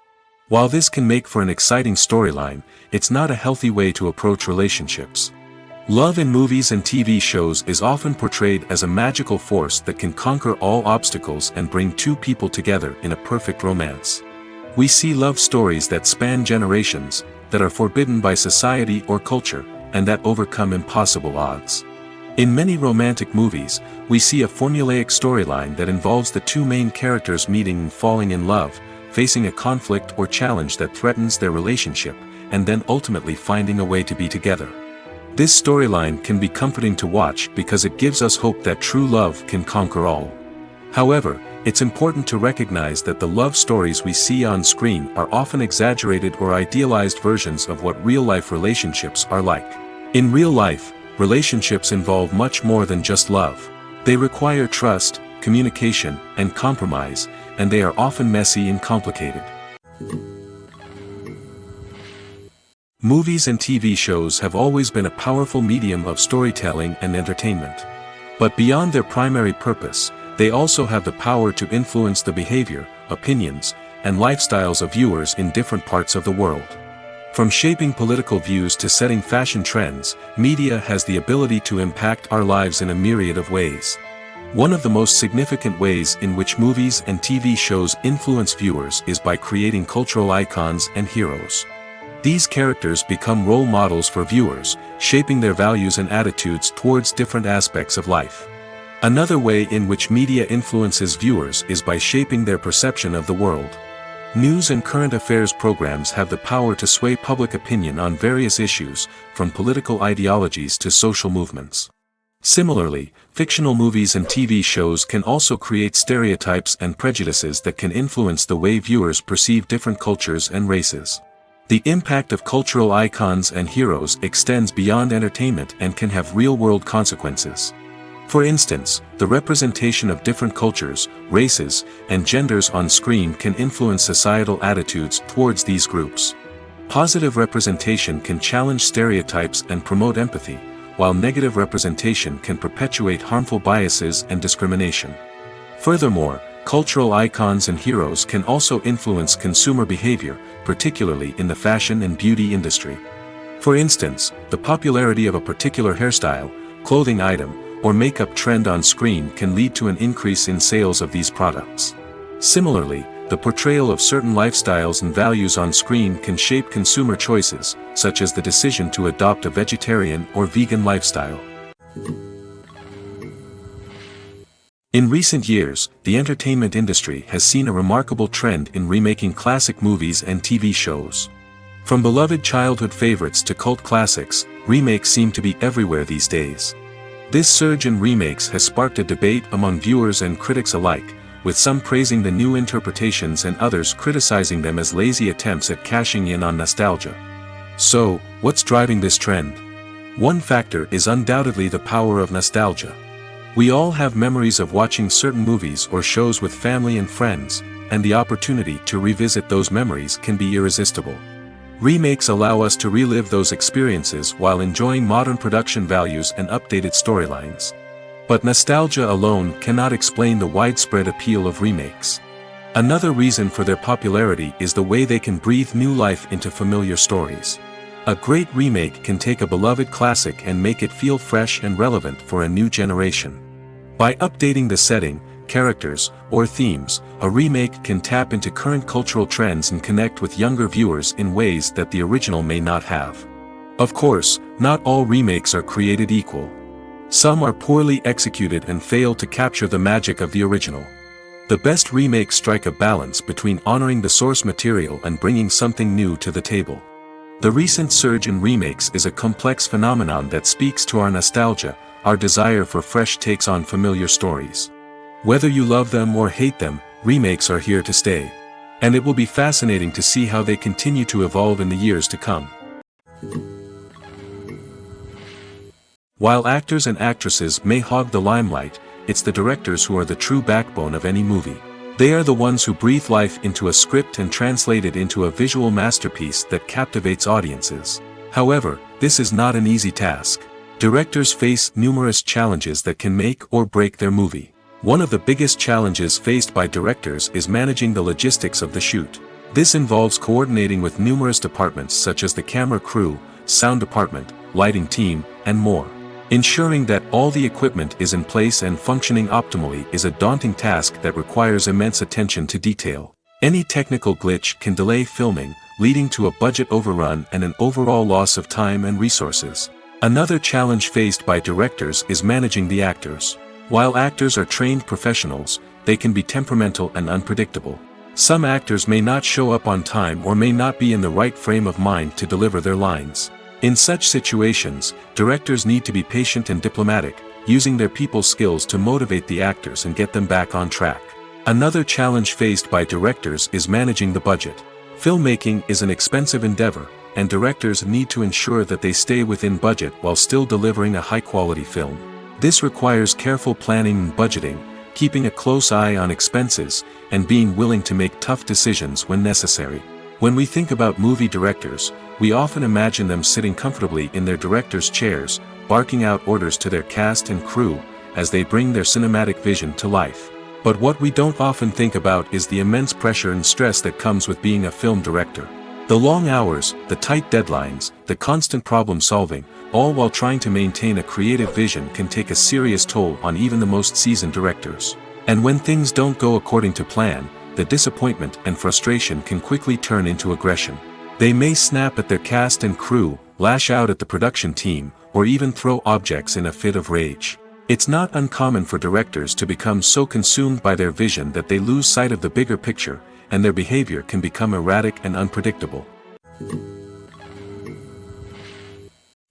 While this can make for an exciting storyline, it's not a healthy way to approach relationships. Love in movies and TV shows is often portrayed as a magical force that can conquer all obstacles and bring two people together in a perfect romance. We see love stories that span generations, that are forbidden by society or culture, and that overcome impossible odds. In many romantic movies, we see a formulaic storyline that involves the two main characters meeting and falling in love, facing a conflict or challenge that threatens their relationship, and then ultimately finding a way to be together. This storyline can be comforting to watch because it gives us hope that true love can conquer all. However, it's important to recognize that the love stories we see on screen are often exaggerated or idealized versions of what real-life relationships are like. In real life, relationships involve much more than just love. They require trust, communication, and compromise, and they are often messy and complicated. Movies and TV shows have always been a powerful medium of storytelling and entertainment. But beyond their primary purpose, they also have the power to influence the behavior, opinions, and lifestyles of viewers in different parts of the world. From shaping political views to setting fashion trends, media has the ability to impact our lives in a myriad of ways. One of the most significant ways in which movies and TV shows influence viewers is by creating cultural icons and heroes. These characters become role models for viewers, shaping their values and attitudes towards different aspects of life. Another way in which media influences viewers is by shaping their perception of the world. News and current affairs programs have the power to sway public opinion on various issues, from political ideologies to social movements. Similarly, fictional movies and TV shows can also create stereotypes and prejudices that can influence the way viewers perceive different cultures and races. The impact of cultural icons and heroes extends beyond entertainment and can have real-world consequences. For instance, the representation of different cultures, races, and genders on screen can influence societal attitudes towards these groups. Positive representation can challenge stereotypes and promote empathy, while negative representation can perpetuate harmful biases and discrimination. Furthermore, cultural icons and heroes can also influence consumer behavior, particularly in the fashion and beauty industry. For instance, the popularity of a particular hairstyle, clothing item, or makeup trend on screen can lead to an increase in sales of these products. Similarly, the portrayal of certain lifestyles and values on screen can shape consumer choices, such as the decision to adopt a vegetarian or vegan lifestyle. In recent years, the entertainment industry has seen a remarkable trend in remaking classic movies and TV shows. From beloved childhood favorites to cult classics, remakes seem to be everywhere these days. This surge in remakes has sparked a debate among viewers and critics alike, with some praising the new interpretations and others criticizing them as lazy attempts at cashing in on nostalgia. So, what's driving this trend? One factor is undoubtedly the power of nostalgia. We all have memories of watching certain movies or shows with family and friends, and the opportunity to revisit those memories can be irresistible. Remakes allow us to relive those experiences while enjoying modern production values and updated storylines. But nostalgia alone cannot explain the widespread appeal of remakes. Another reason for their popularity is the way they can breathe new life into familiar stories. A great remake can take a beloved classic and make it feel fresh and relevant for a new generation. By updating the setting, characters, or themes, a remake can tap into current cultural trends and connect with younger viewers in ways that the original may not have. Of course, not all remakes are created equal. Some are poorly executed and fail to capture the magic of the original. The best remakes strike a balance between honoring the source material and bringing something new to the table. The recent surge in remakes is a complex phenomenon that speaks to our nostalgia, our desire for fresh takes on familiar stories. Whether you love them or hate them, remakes are here to stay. And it will be fascinating to see how they continue to evolve in the years to come. While actors and actresses may hog the limelight, it's the directors who are the true backbone of any movie. They are the ones who breathe life into a script and translate it into a visual masterpiece that captivates audiences. However, this is not an easy task. Directors face numerous challenges that can make or break their movie. One of the biggest challenges faced by directors is managing the logistics of the shoot. This involves coordinating with numerous departments such as the camera crew, sound department, lighting team, and more. Ensuring that all the equipment is in place and functioning optimally is a daunting task that requires immense attention to detail. Any technical glitch can delay filming, leading to a budget overrun and an overall loss of time and resources. Another challenge faced by directors is managing the actors. While actors are trained professionals, they can be temperamental and unpredictable. Some actors may not show up on time or may not be in the right frame of mind to deliver their lines. In such situations, directors need to be patient and diplomatic, using their people skills to motivate the actors and get them back on track. Another challenge faced by directors is managing the budget. Filmmaking is an expensive endeavor, and directors need to ensure that they stay within budget while still delivering a high-quality film. This requires careful planning and budgeting, keeping a close eye on expenses, and being willing to make tough decisions when necessary. When we think about movie directors, we often imagine them sitting comfortably in their director's chairs, barking out orders to their cast and crew, as they bring their cinematic vision to life. But what we don't often think about is the immense pressure and stress that comes with being a film director. The long hours, the tight deadlines, the constant problem solving, all while trying to maintain a creative vision can take a serious toll on even the most seasoned directors. And when things don't go according to plan, the disappointment and frustration can quickly turn into aggression. They may snap at their cast and crew, lash out at the production team, or even throw objects in a fit of rage. It's not uncommon for directors to become so consumed by their vision that they lose sight of the bigger picture, and their behavior can become erratic and unpredictable.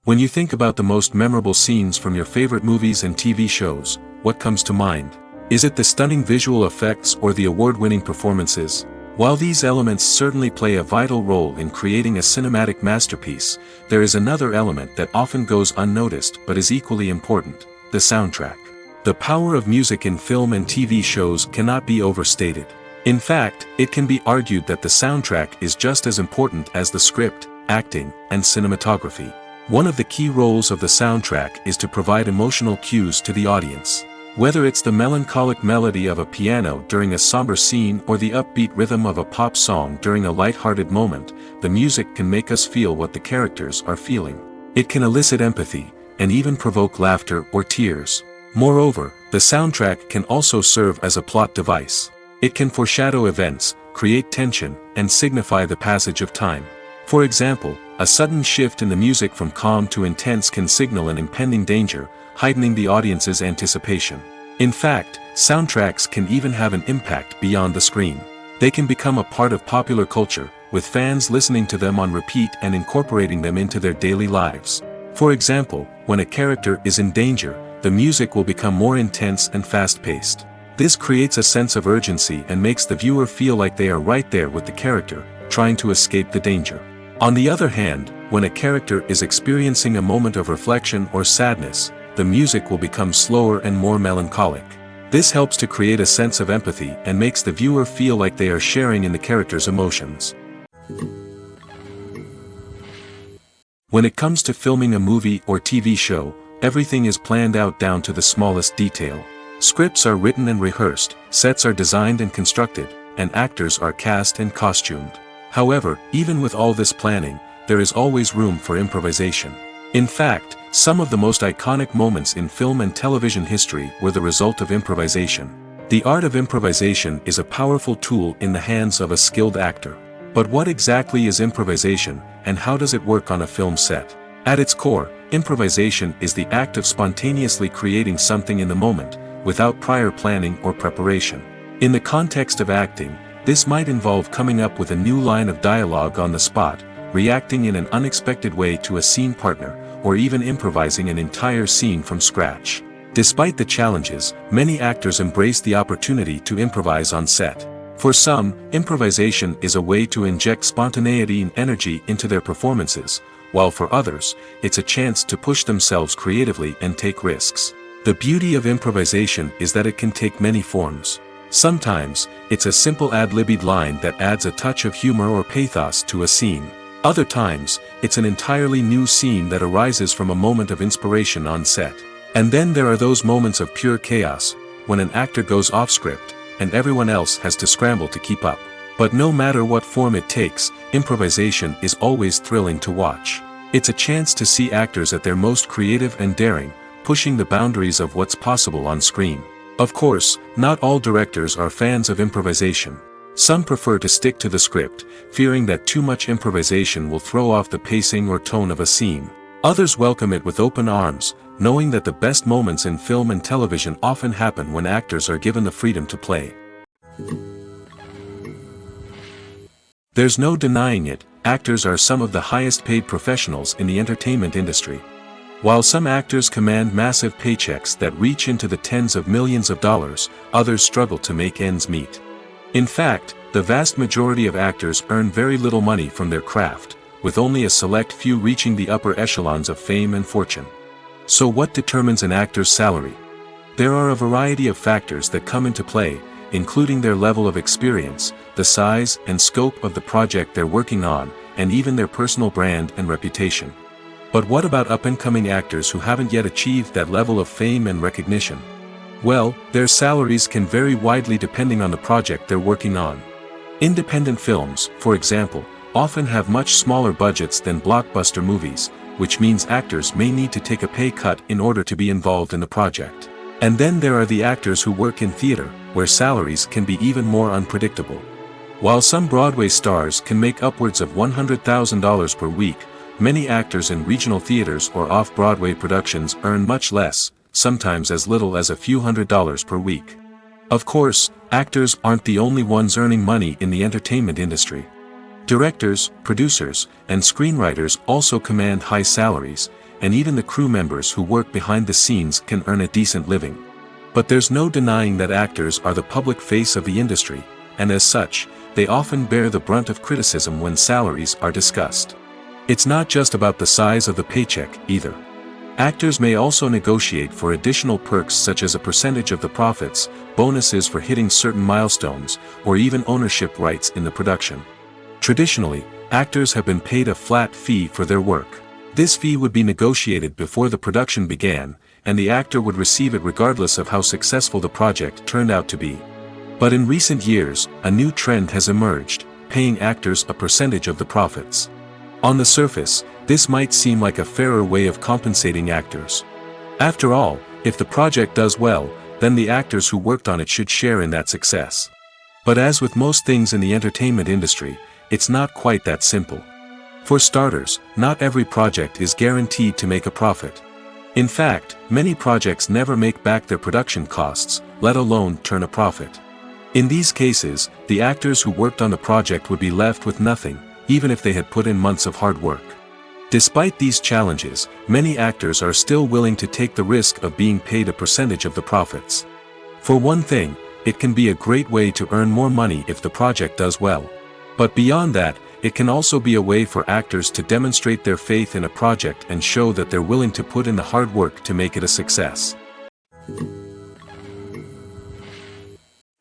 When you think about the most memorable scenes from your favorite movies and TV shows, what comes to mind? Is it the stunning visual effects or the award-winning performances? While these elements certainly play a vital role in creating a cinematic masterpiece, there is another element that often goes unnoticed but is equally important: the soundtrack. The power of music in film and TV shows cannot be overstated. In fact, it can be argued that the soundtrack is just as important as the script, acting, and cinematography. One of the key roles of the soundtrack is to provide emotional cues to the audience. Whether it's the melancholic melody of a piano during a somber scene or the upbeat rhythm of a pop song during a light-hearted moment, the music can make us feel what the characters are feeling. It can elicit empathy, and even provoke laughter or tears. Moreover, the soundtrack can also serve as a plot device. It can foreshadow events, create tension, and signify the passage of time. For example, a sudden shift in the music from calm to intense can signal an impending danger, heightening the audience's anticipation. In fact, soundtracks can even have an impact beyond the screen. They can become a part of popular culture, with fans listening to them on repeat and incorporating them into their daily lives. For example, when a character is in danger, the music will become more intense and fast-paced. This creates a sense of urgency and makes the viewer feel like they are right there with the character, trying to escape the danger. On the other hand, when a character is experiencing a moment of reflection or sadness, the music will become slower and more melancholic. This helps to create a sense of empathy and makes the viewer feel like they are sharing in the character's emotions. When it comes to filming a movie or TV show, everything is planned out down to the smallest detail. Scripts are written and rehearsed, sets are designed and constructed, and actors are cast and costumed. However, even with all this planning, there is always room for improvisation. In fact, some of the most iconic moments in film and television history were the result of improvisation. The art of improvisation is a powerful tool in the hands of a skilled actor. But what exactly is improvisation, and how does it work on a film set? At its core, improvisation is the act of spontaneously creating something in the moment, without prior planning or preparation. In the context of acting, this might involve coming up with a new line of dialogue on the spot, reacting in an unexpected way to a scene partner, or even improvising an entire scene from scratch. Despite the challenges, many actors embrace the opportunity to improvise on set. For some, improvisation is a way to inject spontaneity and energy into their performances, while for others, it's a chance to push themselves creatively and take risks. The beauty of improvisation is that it can take many forms. Sometimes, it's a simple ad-libbed line that adds a touch of humor or pathos to a scene. Other times, it's an entirely new scene that arises from a moment of inspiration on set. And then there are those moments of pure chaos, when an actor goes off script, and everyone else has to scramble to keep up. But no matter what form it takes, improvisation is always thrilling to watch. It's a chance to see actors at their most creative and daring, pushing the boundaries of what's possible on screen. Of course, not all directors are fans of improvisation. Some prefer to stick to the script, fearing that too much improvisation will throw off the pacing or tone of a scene. Others welcome it with open arms, knowing that the best moments in film and television often happen when actors are given the freedom to play. There's no denying it, actors are some of the highest paid professionals in the entertainment industry. While some actors command massive paychecks that reach into the tens of millions of dollars, others struggle to make ends meet. In fact, the vast majority of actors earn very little money from their craft, with only a select few reaching the upper echelons of fame and fortune. So what determines an actor's salary? There are a variety of factors that come into play, including their level of experience, the size and scope of the project they're working on, and even their personal brand and reputation. But what about up-and-coming actors who haven't yet achieved that level of fame and recognition? Well, their salaries can vary widely depending on the project they're working on. Independent films, for example, often have much smaller budgets than blockbuster movies, which means actors may need to take a pay cut in order to be involved in the project. And then there are the actors who work in theater, where salaries can be even more unpredictable. While some Broadway stars can make upwards of $100,000 per week, many actors in regional theaters or off-Broadway productions earn much less, sometimes as little as a few $100s per week. Of course, actors aren't the only ones earning money in the entertainment industry. Directors, producers, and screenwriters also command high salaries, and even the crew members who work behind the scenes can earn a decent living. But there's no denying that actors are the public face of the industry, and as such, they often bear the brunt of criticism when salaries are discussed. It's not just about the size of the paycheck, either. Actors may also negotiate for additional perks such as a percentage of the profits, bonuses for hitting certain milestones, or even ownership rights in the production. Traditionally, actors have been paid a flat fee for their work. This fee would be negotiated before the production began, and the actor would receive it regardless of how successful the project turned out to be. But in recent years, a new trend has emerged, paying actors a percentage of the profits. On the surface, this might seem like a fairer way of compensating actors. After all, if the project does well, then the actors who worked on it should share in that success. But as with most things in the entertainment industry, it's not quite that simple. For starters, not every project is guaranteed to make a profit. In fact, many projects never make back their production costs, let alone turn a profit. In these cases, the actors who worked on the project would be left with nothing, even if they had put in months of hard work. Despite these challenges, many actors are still willing to take the risk of being paid a percentage of the profits. For one thing, it can be a great way to earn more money if the project does well. But beyond that, it can also be a way for actors to demonstrate their faith in a project and show that they're willing to put in the hard work to make it a success.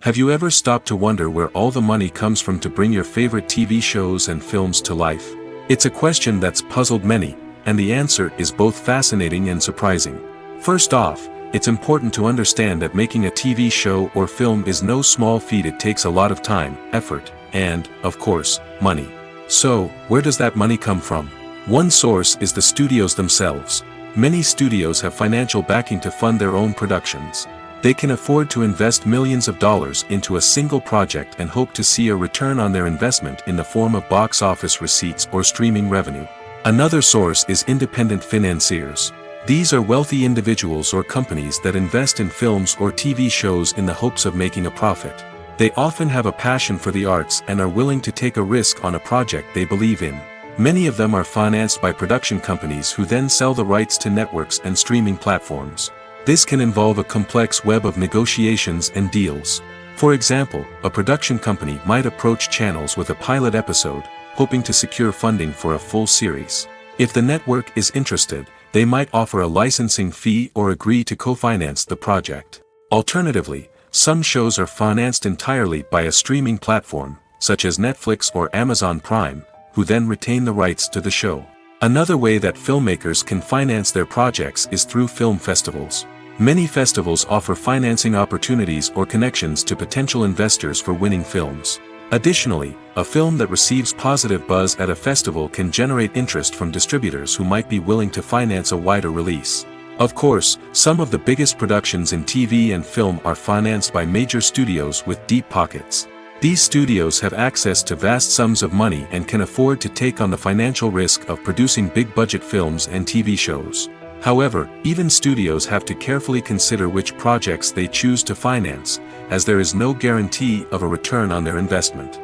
Have you ever stopped to wonder where all the money comes from to bring your favorite TV shows and films to life? It's a question that's puzzled many, and the answer is both fascinating and surprising. First off, it's important to understand that making a TV show or film is no small feat. It takes a lot of time, effort, and, of course, money. So, where does that money come from? One source is the studios themselves. Many studios have financial backing to fund their own productions. They can afford to invest millions of dollars into a single project and hope to see a return on their investment in the form of box office receipts or streaming revenue. Another source is independent financiers. These are wealthy individuals or companies that invest in films or TV shows in the hopes of making a profit. They often have a passion for the arts and are willing to take a risk on a project they believe in. Many of them are financed by production companies who then sell the rights to networks and streaming platforms. This can involve a complex web of negotiations and deals. For example, a production company might approach channels with a pilot episode, hoping to secure funding for a full series. If the network is interested, they might offer a licensing fee or agree to co-finance the project. Alternatively, some shows are financed entirely by a streaming platform, such as Netflix or Amazon Prime, who then retain the rights to the show. Another way that filmmakers can finance their projects is through film festivals. Many festivals offer financing opportunities or connections to potential investors for winning films. Additionally, a film that receives positive buzz at a festival can generate interest from distributors who might be willing to finance a wider release. Of course, some of the biggest productions in TV and film are financed by major studios with deep pockets. These studios have access to vast sums of money and can afford to take on the financial risk of producing big-budget films and TV shows. However, even studios have to carefully consider which projects they choose to finance, as there is no guarantee of a return on their investment.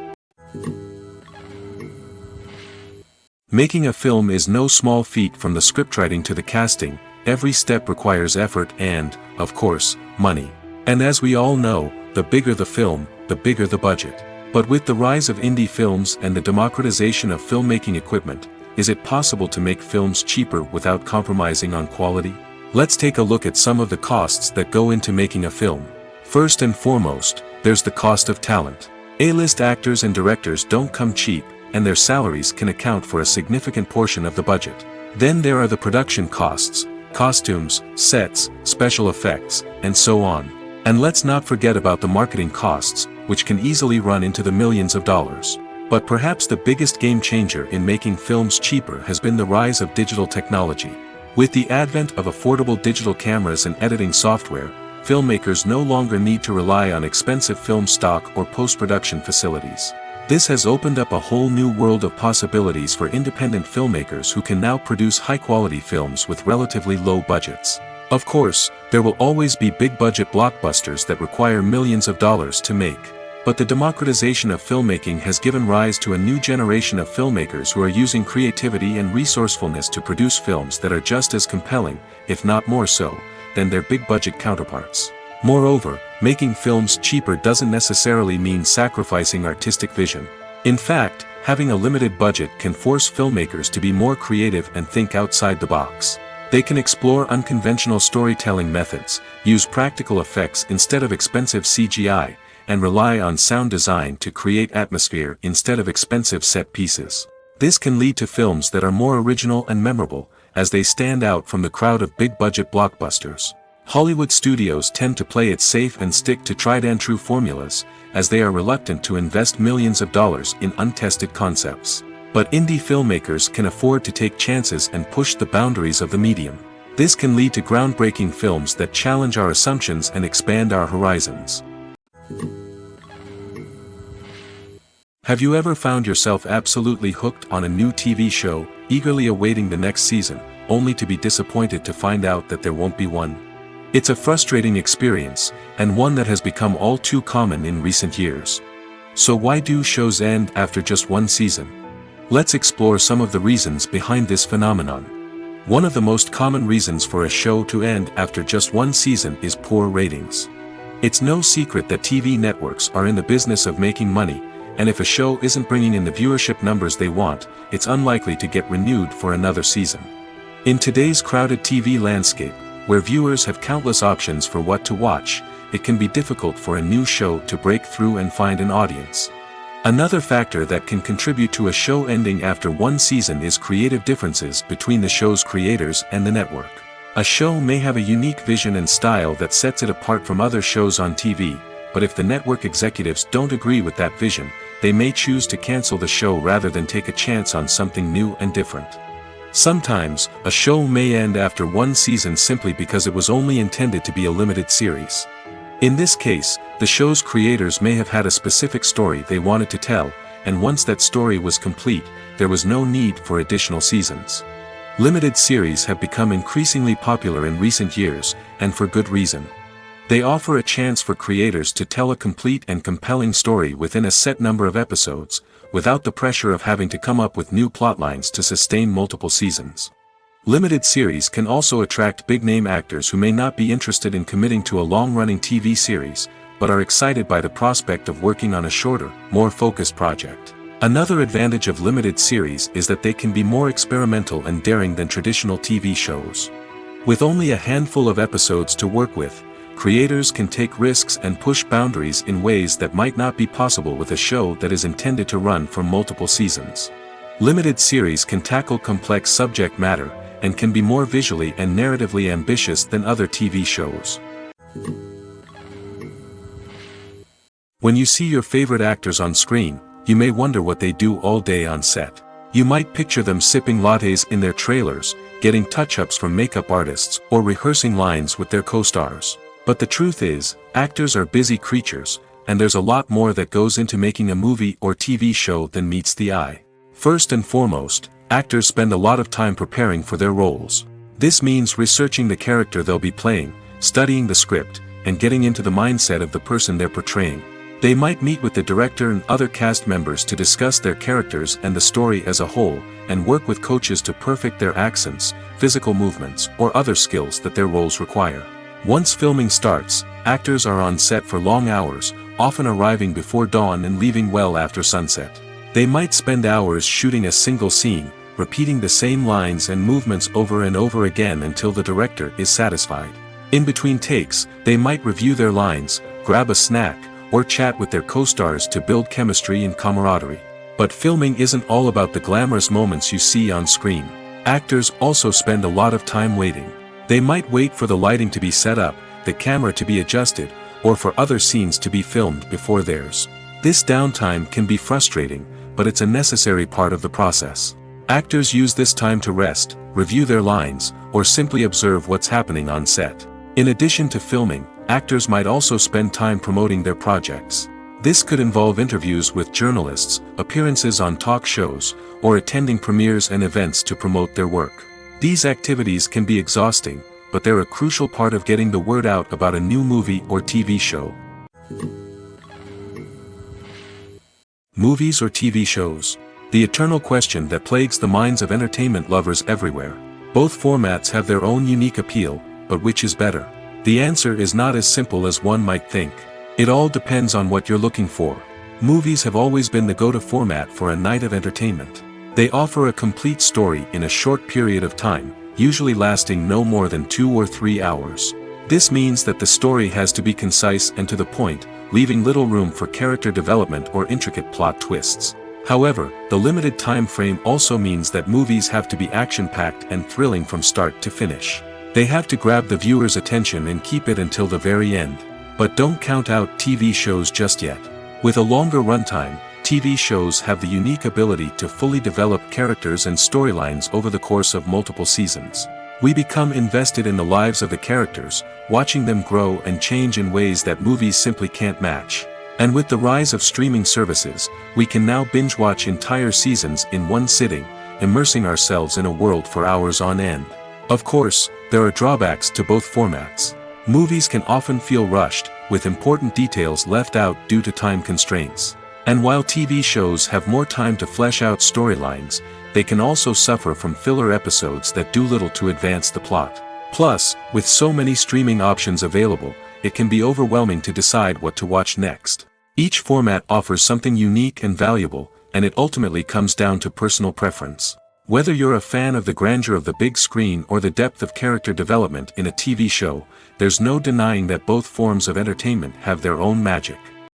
Making a film is no small feat. From the scriptwriting to the casting, every step requires effort and, of course, money. And as we all know, the bigger the film, the bigger the budget. But with the rise of indie films and the democratization of filmmaking equipment, is it possible to make films cheaper without compromising on quality? Let's take a look at some of the costs that go into making a film. First and foremost, there's the cost of talent. A-list actors and directors don't come cheap, and their salaries can account for a significant portion of the budget. Then there are the production costs, costumes, sets, special effects, and so on. And let's not forget about the marketing costs, which can easily run into the millions of dollars. But perhaps the biggest game changer in making films cheaper has been the rise of digital technology. With the advent of affordable digital cameras and editing software, filmmakers no longer need to rely on expensive film stock or post-production facilities. This has opened up a whole new world of possibilities for independent filmmakers who can now produce high-quality films with relatively low budgets. Of course, there will always be big-budget blockbusters that require millions of dollars to make. But the democratization of filmmaking has given rise to a new generation of filmmakers who are using creativity and resourcefulness to produce films that are just as compelling, if not more so, than their big-budget counterparts. Moreover, making films cheaper doesn't necessarily mean sacrificing artistic vision. In fact, having a limited budget can force filmmakers to be more creative and think outside the box. They can explore unconventional storytelling methods, use practical effects instead of expensive CGI, and rely on sound design to create atmosphere instead of expensive set pieces. This can lead to films that are more original and memorable, as they stand out from the crowd of big-budget blockbusters. Hollywood studios tend to play it safe and stick to tried-and-true formulas, as they are reluctant to invest millions of dollars in untested concepts. But indie filmmakers can afford to take chances and push the boundaries of the medium. This can lead to groundbreaking films that challenge our assumptions and expand our horizons. Have you ever found yourself absolutely hooked on a new TV show, eagerly awaiting the next season, only to be disappointed to find out that there won't be one? It's a frustrating experience, and one that has become all too common in recent years. So why do shows end after just one season? Let's explore some of the reasons behind this phenomenon. One of the most common reasons for a show to end after just one season is poor ratings. It's no secret that TV networks are in the business of making money, and if a show isn't bringing in the viewership numbers they want, it's unlikely to get renewed for another season. In today's crowded TV landscape, where viewers have countless options for what to watch, it can be difficult for a new show to break through and find an audience. Another factor that can contribute to a show ending after one season is creative differences between the show's creators and the network. A show may have a unique vision and style that sets it apart from other shows on TV, but if the network executives don't agree with that vision, they may choose to cancel the show rather than take a chance on something new and different. Sometimes, a show may end after one season simply because it was only intended to be a limited series. In this case, the show's creators may have had a specific story they wanted to tell, and once that story was complete, there was no need for additional seasons. Limited series have become increasingly popular in recent years, and for good reason. They offer a chance for creators to tell a complete and compelling story within a set number of episodes, without the pressure of having to come up with new plotlines to sustain multiple seasons. Limited series can also attract big-name actors who may not be interested in committing to a long-running TV series, but are excited by the prospect of working on a shorter, more focused project. Another advantage of limited series is that they can be more experimental and daring than traditional TV shows. With only a handful of episodes to work with, creators can take risks and push boundaries in ways that might not be possible with a show that is intended to run for multiple seasons. Limited series can tackle complex subject matter, and can be more visually and narratively ambitious than other TV shows. When you see your favorite actors on screen, you may wonder what they do all day on set. You might picture them sipping lattes in their trailers, getting touch-ups from makeup artists, or rehearsing lines with their co-stars. But the truth is, actors are busy creatures, and there's a lot more that goes into making a movie or TV show than meets the eye. First and foremost, actors spend a lot of time preparing for their roles. This means researching the character they'll be playing, studying the script, and getting into the mindset of the person they're portraying. They might meet with the director and other cast members to discuss their characters and the story as a whole, and work with coaches to perfect their accents, physical movements, or other skills that their roles require. Once filming starts, actors are on set for long hours, often arriving before dawn and leaving well after sunset. They might spend hours shooting a single scene, repeating the same lines and movements over and over again until the director is satisfied. In between takes, they might review their lines, grab a snack, or chat with their co-stars to build chemistry and camaraderie. But filming isn't all about the glamorous moments you see on screen. Actors also spend a lot of time waiting. They might wait for the lighting to be set up, the camera to be adjusted, or for other scenes to be filmed before theirs. This downtime can be frustrating, but it's a necessary part of the process. Actors use this time to rest, review their lines, or simply observe what's happening on set. In addition to filming, actors might also spend time promoting their projects. This could involve interviews with journalists, appearances on talk shows, or attending premieres and events to promote their work. These activities can be exhausting, but they're a crucial part of getting the word out about a new movie or TV show. Movies or TV shows? The eternal question that plagues the minds of entertainment lovers everywhere. Both formats have their own unique appeal, but which is better? The answer is not as simple as one might think. It all depends on what you're looking for. Movies have always been the go-to format for a night of entertainment. They offer a complete story in a short period of time, usually lasting no more than 2 or 3 hours. This means that the story has to be concise and to the point, leaving little room for character development or intricate plot twists. However, the limited time frame also means that movies have to be action-packed and thrilling from start to finish. They have to grab the viewer's attention and keep it until the very end. But don't count out TV shows just yet. With a longer runtime, TV shows have the unique ability to fully develop characters and storylines over the course of multiple seasons. We become invested in the lives of the characters, watching them grow and change in ways that movies simply can't match. And with the rise of streaming services, we can now binge-watch entire seasons in one sitting, immersing ourselves in a world for hours on end. Of course, there are drawbacks to both formats. Movies can often feel rushed, with important details left out due to time constraints. And while TV shows have more time to flesh out storylines, they can also suffer from filler episodes that do little to advance the plot. Plus, with so many streaming options available, it can be overwhelming to decide what to watch next. Each format offers something unique and valuable, and it ultimately comes down to personal preference. Whether you're a fan of the grandeur of the big screen or the depth of character development in a TV show, there's no denying that both forms of entertainment have their own magic.